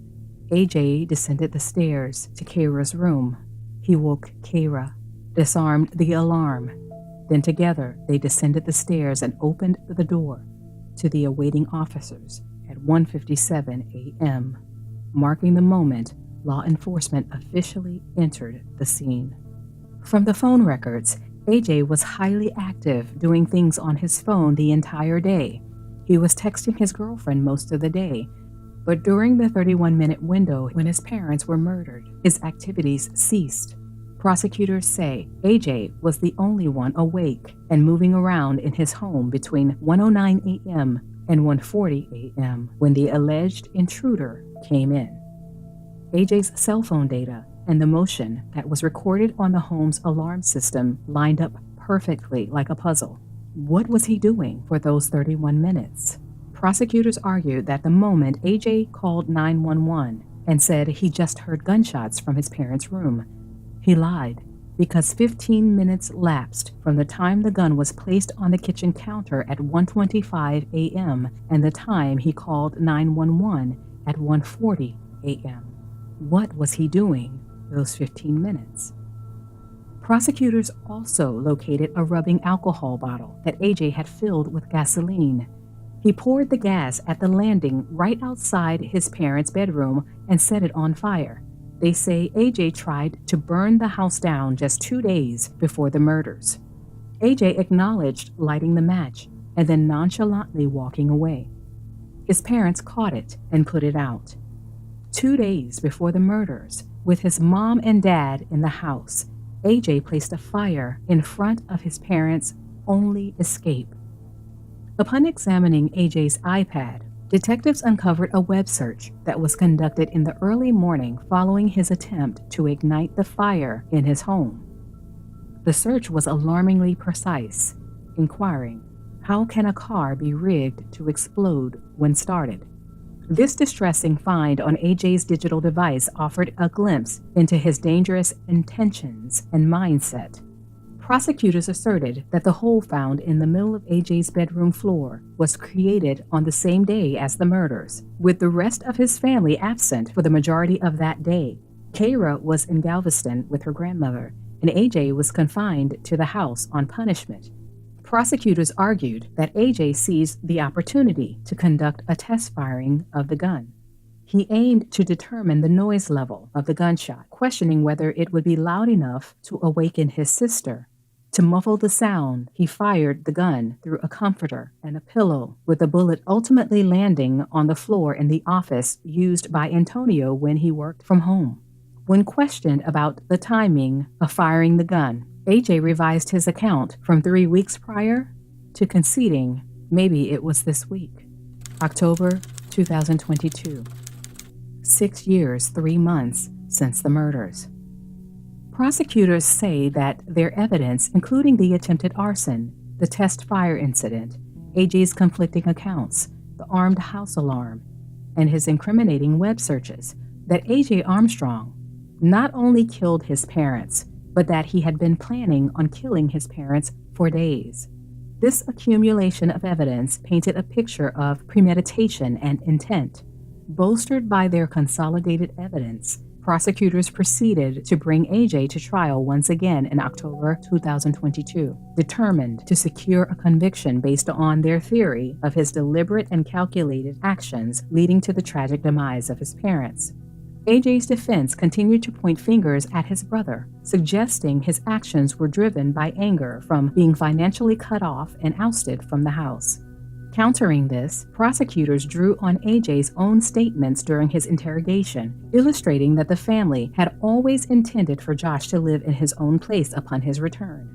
AJ descended the stairs to Keira's room. He woke Keira, disarmed the alarm. Then together, they descended the stairs and opened the door to the awaiting officers at 1:57 a.m., marking the moment law enforcement officially entered the scene. From the phone records, AJ was highly active, doing things on his phone the entire day. He was texting his girlfriend most of the day, but during the 31-minute window when his parents were murdered, his activities ceased. Prosecutors say AJ was the only one awake and moving around in his home between 1:09 a.m. and 1:40 a.m. when the alleged intruder came in. AJ's cell phone data and the motion that was recorded on the home's alarm system lined up perfectly like a puzzle. What was he doing for those 31 minutes? Prosecutors argued that the moment AJ called 911 and said he just heard gunshots from his parents' room, he lied because 15 minutes lapsed from the time the gun was placed on the kitchen counter at 1:25 a.m. and the time he called 911 at 1:40 a.m. What was he doing those 15 minutes? Prosecutors also located a rubbing alcohol bottle that AJ had filled with gasoline. He poured the gas at the landing right outside his parents' bedroom and set it on fire. They say AJ tried to burn the house down just 2 days before the murders. AJ acknowledged lighting the match and then nonchalantly walking away. His parents caught it and put it out. 2 days before the murders, with his mom and dad in the house, AJ placed a fire in front of his parents' only escape. Upon examining AJ's iPad, detectives uncovered a web search that was conducted in the early morning following his attempt to ignite the fire in his home. The search was alarmingly precise, inquiring, how can a car be rigged to explode when started? This distressing find on AJ's digital device offered a glimpse into his dangerous intentions and mindset. Prosecutors asserted that the hole found in the middle of AJ's bedroom floor was created on the same day as the murders, with the rest of his family absent for the majority of that day. Keira was in Galveston with her grandmother, and AJ was confined to the house on punishment. Prosecutors argued that AJ seized the opportunity to conduct a test firing of the gun. He aimed to determine the noise level of the gunshot, questioning whether it would be loud enough to awaken his sister. To muffle the sound, he fired the gun through a comforter and a pillow, with the bullet ultimately landing on the floor in the office used by Antonio when he worked from home. When questioned about the timing of firing the gun, AJ revised his account from 3 weeks prior to conceding maybe it was this week. October 2022. 6 years, 3 months since the murders. Prosecutors say that their evidence, including the attempted arson, the test fire incident, AJ's conflicting accounts, the armed house alarm, and his incriminating web searches, that AJ Armstrong not only killed his parents, but that he had been planning on killing his parents for days. This accumulation of evidence painted a picture of premeditation and intent. Bolstered by their consolidated evidence, prosecutors proceeded to bring AJ to trial once again in October 2022, determined to secure a conviction based on their theory of his deliberate and calculated actions leading to the tragic demise of his parents. AJ's defense continued to point fingers at his brother, suggesting his actions were driven by anger from being financially cut off and ousted from the house. Countering this, prosecutors drew on AJ's own statements during his interrogation, illustrating that the family had always intended for Josh to live in his own place upon his return.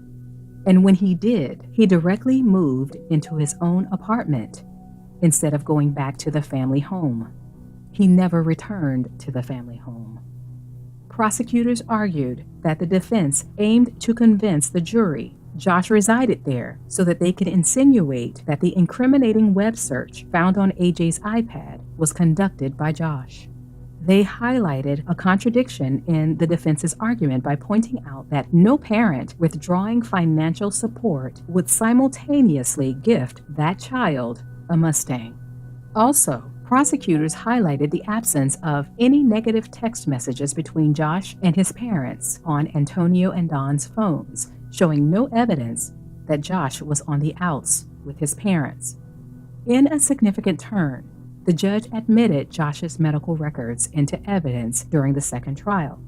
And when he did, he directly moved into his own apartment instead of going back to the family home. He never returned to the family home. Prosecutors argued that the defense aimed to convince the jury Josh resided there so that they could insinuate that the incriminating web search found on AJ's iPad was conducted by Josh. They highlighted a contradiction in the defense's argument by pointing out that no parent withdrawing financial support would simultaneously gift that child a Mustang. Also, prosecutors highlighted the absence of any negative text messages between Josh and his parents on Antonio and Don's phones, showing no evidence that Josh was on the outs with his parents. In a significant turn, the judge admitted Josh's medical records into evidence during the second trial.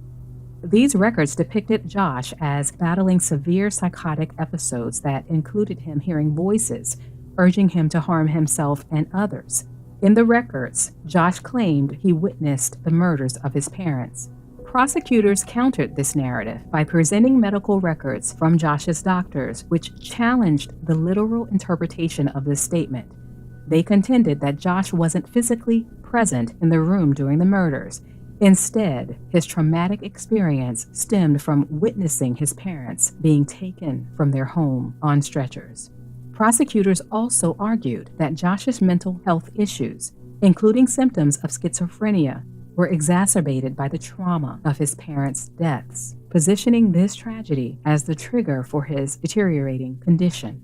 These records depicted Josh as battling severe psychotic episodes that included him hearing voices urging him to harm himself and others. In the records, Josh claimed he witnessed the murders of his parents. Prosecutors countered this narrative by presenting medical records from Josh's doctors, which challenged the literal interpretation of this statement. They contended that Josh wasn't physically present in the room during the murders. Instead, his traumatic experience stemmed from witnessing his parents being taken from their home on stretchers. Prosecutors also argued that Josh's mental health issues, including symptoms of schizophrenia, were exacerbated by the trauma of his parents' deaths, positioning this tragedy as the trigger for his deteriorating condition.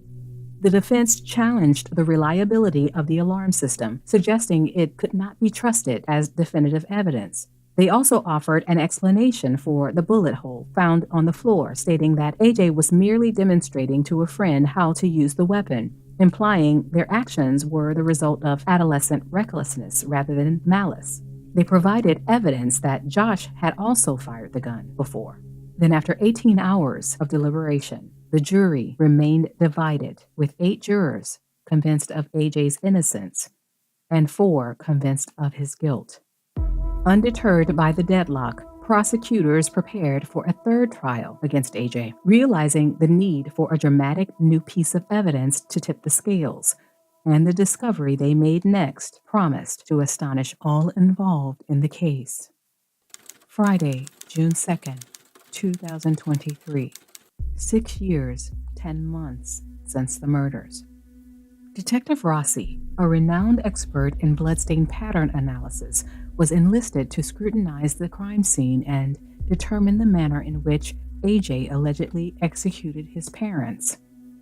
The defense challenged the reliability of the alarm system, suggesting it could not be trusted as definitive evidence. They also offered an explanation for the bullet hole found on the floor, stating that AJ was merely demonstrating to a friend how to use the weapon, implying their actions were the result of adolescent recklessness rather than malice. They provided evidence that Josh had also fired the gun before. Then, after 18 hours of deliberation, the jury remained divided, with 8 jurors convinced of AJ's innocence and 4 convinced of his guilt. Undeterred by the deadlock, prosecutors prepared for a third trial against AJ, realizing the need for a dramatic new piece of evidence to tip the scales, and the discovery they made next promised to astonish all involved in the case. Friday, June 2nd, 2023. 6 years, 10 months since the murders. Detective Rossi, a renowned expert in bloodstain pattern analysis, was enlisted to scrutinize the crime scene and determine the manner in which AJ allegedly executed his parents.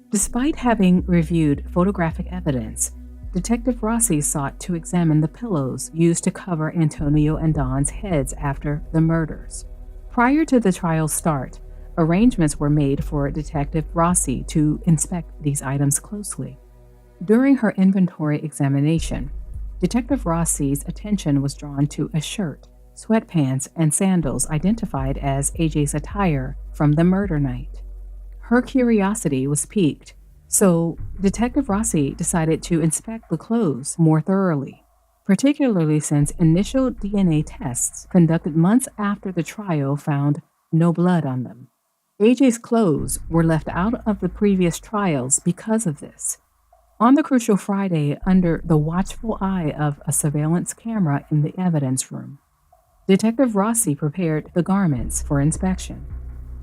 Despite having reviewed photographic evidence, Detective Rossi sought to examine the pillows used to cover Antonio and Don's heads after the murders. Prior to the trial's start, arrangements were made for Detective Rossi to inspect these items closely. During her inventory examination, Detective Rossi's attention was drawn to a shirt, sweatpants, and sandals identified as AJ's attire from the murder night. Her curiosity was piqued, so Detective Rossi decided to inspect the clothes more thoroughly, particularly since initial DNA tests conducted months after the trial found no blood on them. AJ's clothes were left out of the previous trials because of this. On the crucial Friday, under the watchful eye of a surveillance camera in the evidence room, Detective Rossi prepared the garments for inspection.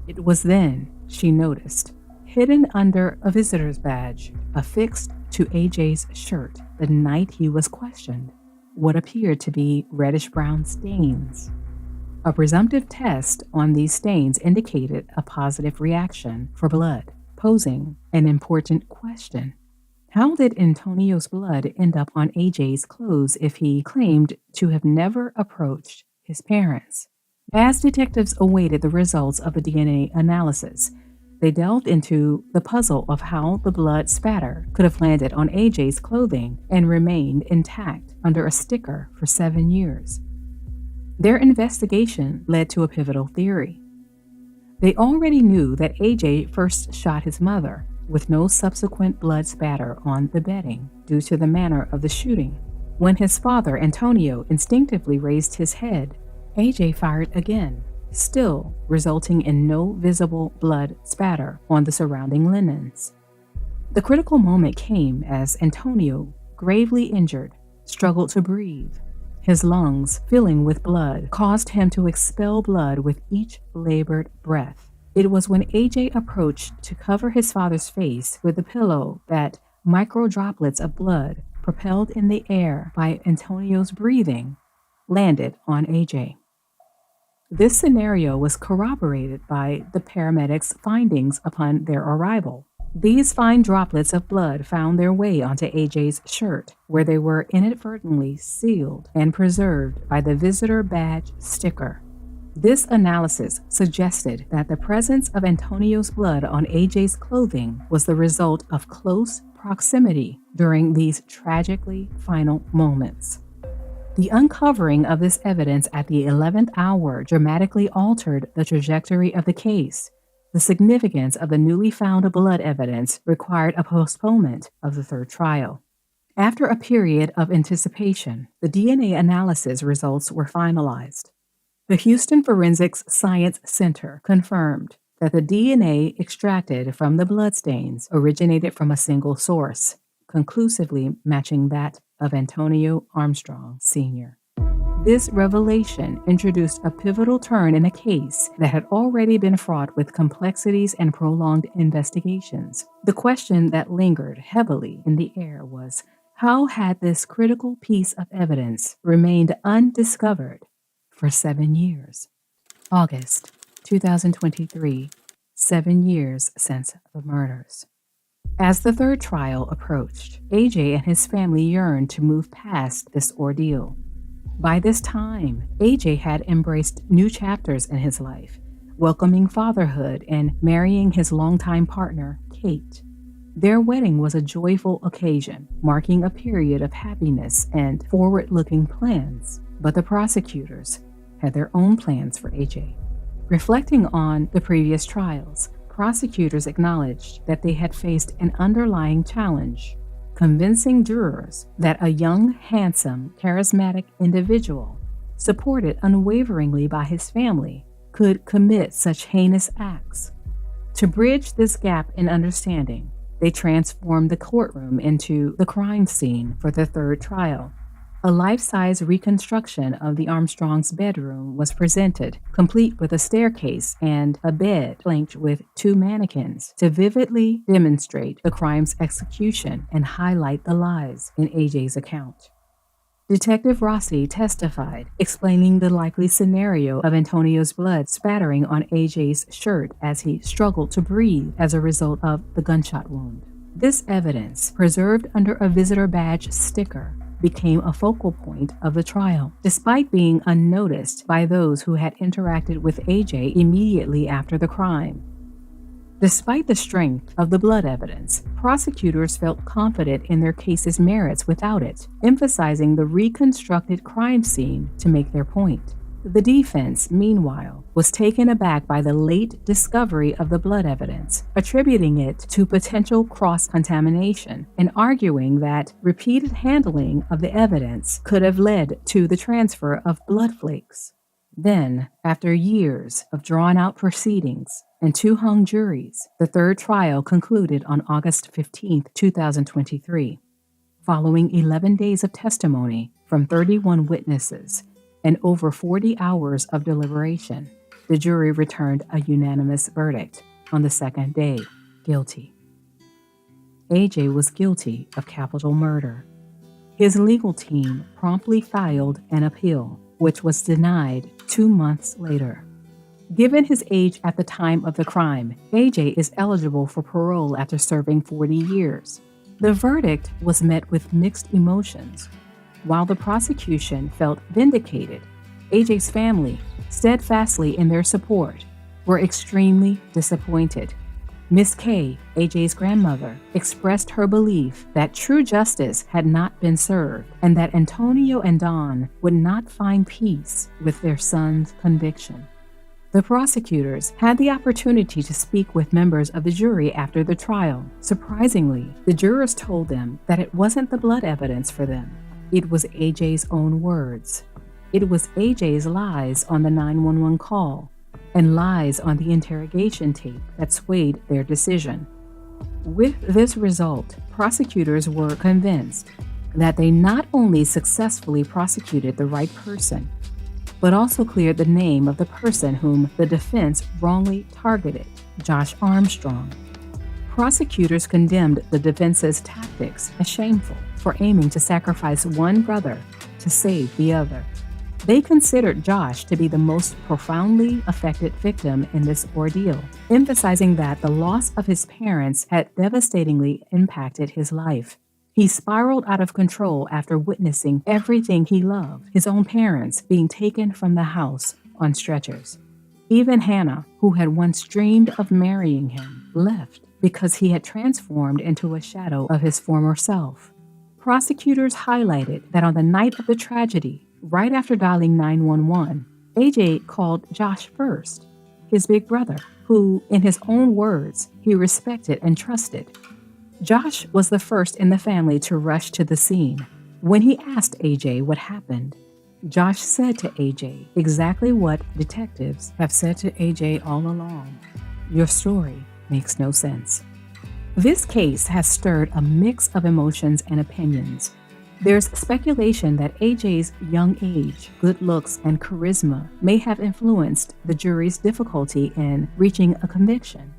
It was then she noticed, hidden under a visitor's badge, affixed to AJ's shirt the night he was questioned, what appeared to be reddish-brown stains. A presumptive test on these stains indicated a positive reaction for blood, posing an important question. How did Antonio's blood end up on AJ's clothes if he claimed to have never approached his parents? As detectives awaited the results of the DNA analysis, they delved into the puzzle of how the blood spatter could have landed on AJ's clothing and remained intact under a sticker for 7 years. Their investigation led to a pivotal theory. They already knew that AJ first shot his mother, with no subsequent blood spatter on the bedding due to the manner of the shooting. When his father, Antonio, instinctively raised his head, AJ fired again, still resulting in no visible blood spatter on the surrounding linens. The critical moment came as Antonio, gravely injured, struggled to breathe. His lungs, filling with blood, caused him to expel blood with each labored breath. It was when AJ approached to cover his father's face with the pillow that micro droplets of blood, propelled in the air by Antonio's breathing, landed on AJ. This scenario was corroborated by the paramedics' findings upon their arrival. These fine droplets of blood found their way onto AJ's shirt, where they were inadvertently sealed and preserved by the visitor badge sticker. This analysis suggested that the presence of Antonio's blood on AJ's clothing was the result of close proximity during these tragically final moments. The uncovering of this evidence at the 11th hour dramatically altered the trajectory of the case. The significance of the newly found blood evidence required a postponement of the third trial. After a period of anticipation, the DNA analysis results were finalized. The Houston Forensics Science Center confirmed that the DNA extracted from the bloodstains originated from a single source, conclusively matching that of Antonio Armstrong Sr. This revelation introduced a pivotal turn in a case that had already been fraught with complexities and prolonged investigations. The question that lingered heavily in the air was, how had this critical piece of evidence remained undiscovered for 7 years? August 2023, 7 years since the murders. As the third trial approached, AJ and his family yearned to move past this ordeal. By this time, AJ had embraced new chapters in his life, welcoming fatherhood and marrying his longtime partner, Kate. Their wedding was a joyful occasion, marking a period of happiness and forward-looking plans, but the prosecutors had their own plans for AJ. Reflecting on the previous trials, prosecutors acknowledged that they had faced an underlying challenge, convincing jurors that a young, handsome, charismatic individual, supported unwaveringly by his family, could commit such heinous acts. To bridge this gap in understanding, they transformed the courtroom into the crime scene for the third trial. A life-size reconstruction of the Armstrongs' bedroom was presented, complete with a staircase and a bed flanked with 2 mannequins to vividly demonstrate the crime's execution and highlight the lies in AJ's account. Detective Rossi testified, explaining the likely scenario of Antonio's blood spattering on AJ's shirt as he struggled to breathe as a result of the gunshot wound. This evidence, preserved under a visitor badge sticker, became a focal point of the trial, despite being unnoticed by those who had interacted with AJ immediately after the crime. Despite the strength of the blood evidence, prosecutors felt confident in their case's merits without it, emphasizing the reconstructed crime scene to make their point. The defense, meanwhile, was taken aback by the late discovery of the blood evidence, attributing it to potential cross-contamination and arguing that repeated handling of the evidence could have led to the transfer of blood flakes. Then, after years of drawn-out proceedings and 2 hung juries, the third trial concluded on August 15, 2023. Following 11 days of testimony from 31 witnesses and over 40 hours of deliberation, the jury returned a unanimous verdict on the second day, guilty. AJ was guilty of capital murder. His legal team promptly filed an appeal, which was denied 2 months later. Given his age at the time of the crime, AJ is eligible for parole after serving 40 years. The verdict was met with mixed emotions. While the prosecution felt vindicated, AJ's family, steadfastly in their support, were extremely disappointed. Miss Kay, AJ's grandmother, expressed her belief that true justice had not been served and that Antonio and Dawn would not find peace with their son's conviction. The prosecutors had the opportunity to speak with members of the jury after the trial. Surprisingly, the jurors told them that it wasn't the blood evidence for them. It was AJ's own words. It was AJ's lies on the 911 call and lies on the interrogation tape that swayed their decision. With this result, prosecutors were convinced that they not only successfully prosecuted the right person, but also cleared the name of the person whom the defense wrongly targeted, Josh Armstrong. Prosecutors condemned the defense's tactics as shameful for aiming to sacrifice one brother to save the other. They considered Josh to be the most profoundly affected victim in this ordeal, emphasizing that the loss of his parents had devastatingly impacted his life. He spiraled out of control after witnessing everything he loved, his own parents being taken from the house on stretchers. Even Hannah, who had once dreamed of marrying him, left because he had transformed into a shadow of his former self. Prosecutors highlighted that on the night of the tragedy, right after dialing 911, AJ called Josh first, his big brother, who, in his own words, he respected and trusted. Josh was the first in the family to rush to the scene. When he asked AJ what happened, Josh said to AJ exactly what detectives have said to AJ all along. Your story makes no sense. This case has stirred a mix of emotions and opinions. There's speculation that AJ's young age, good looks, and charisma may have influenced the jury's difficulty in reaching a conviction.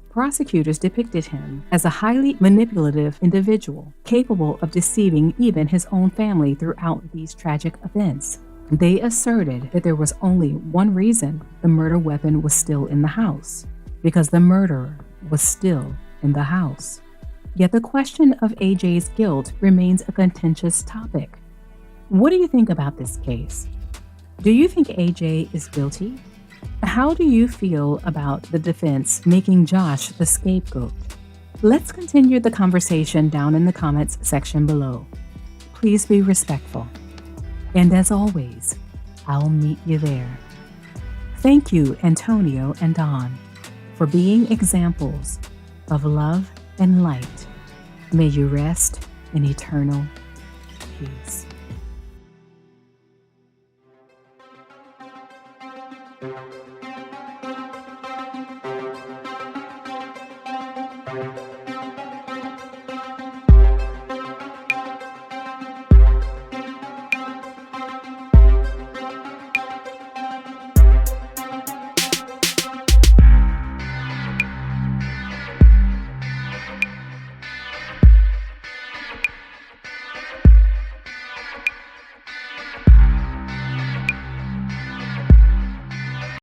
Prosecutors depicted him as a highly manipulative individual, capable of deceiving even his own family throughout these tragic events. They asserted that there was only one reason the murder weapon was still in the house, because the murderer was still in the house. Yet the question of AJ's guilt remains a contentious topic. What do you think about this case? Do you think AJ is guilty? How do you feel about the defense making Josh the scapegoat? Let's continue the conversation down in the comments section below. Please be respectful. And as always, I'll meet you there. Thank you, Antonio and Dawn, for being examples of love and light. May you rest in eternal peace.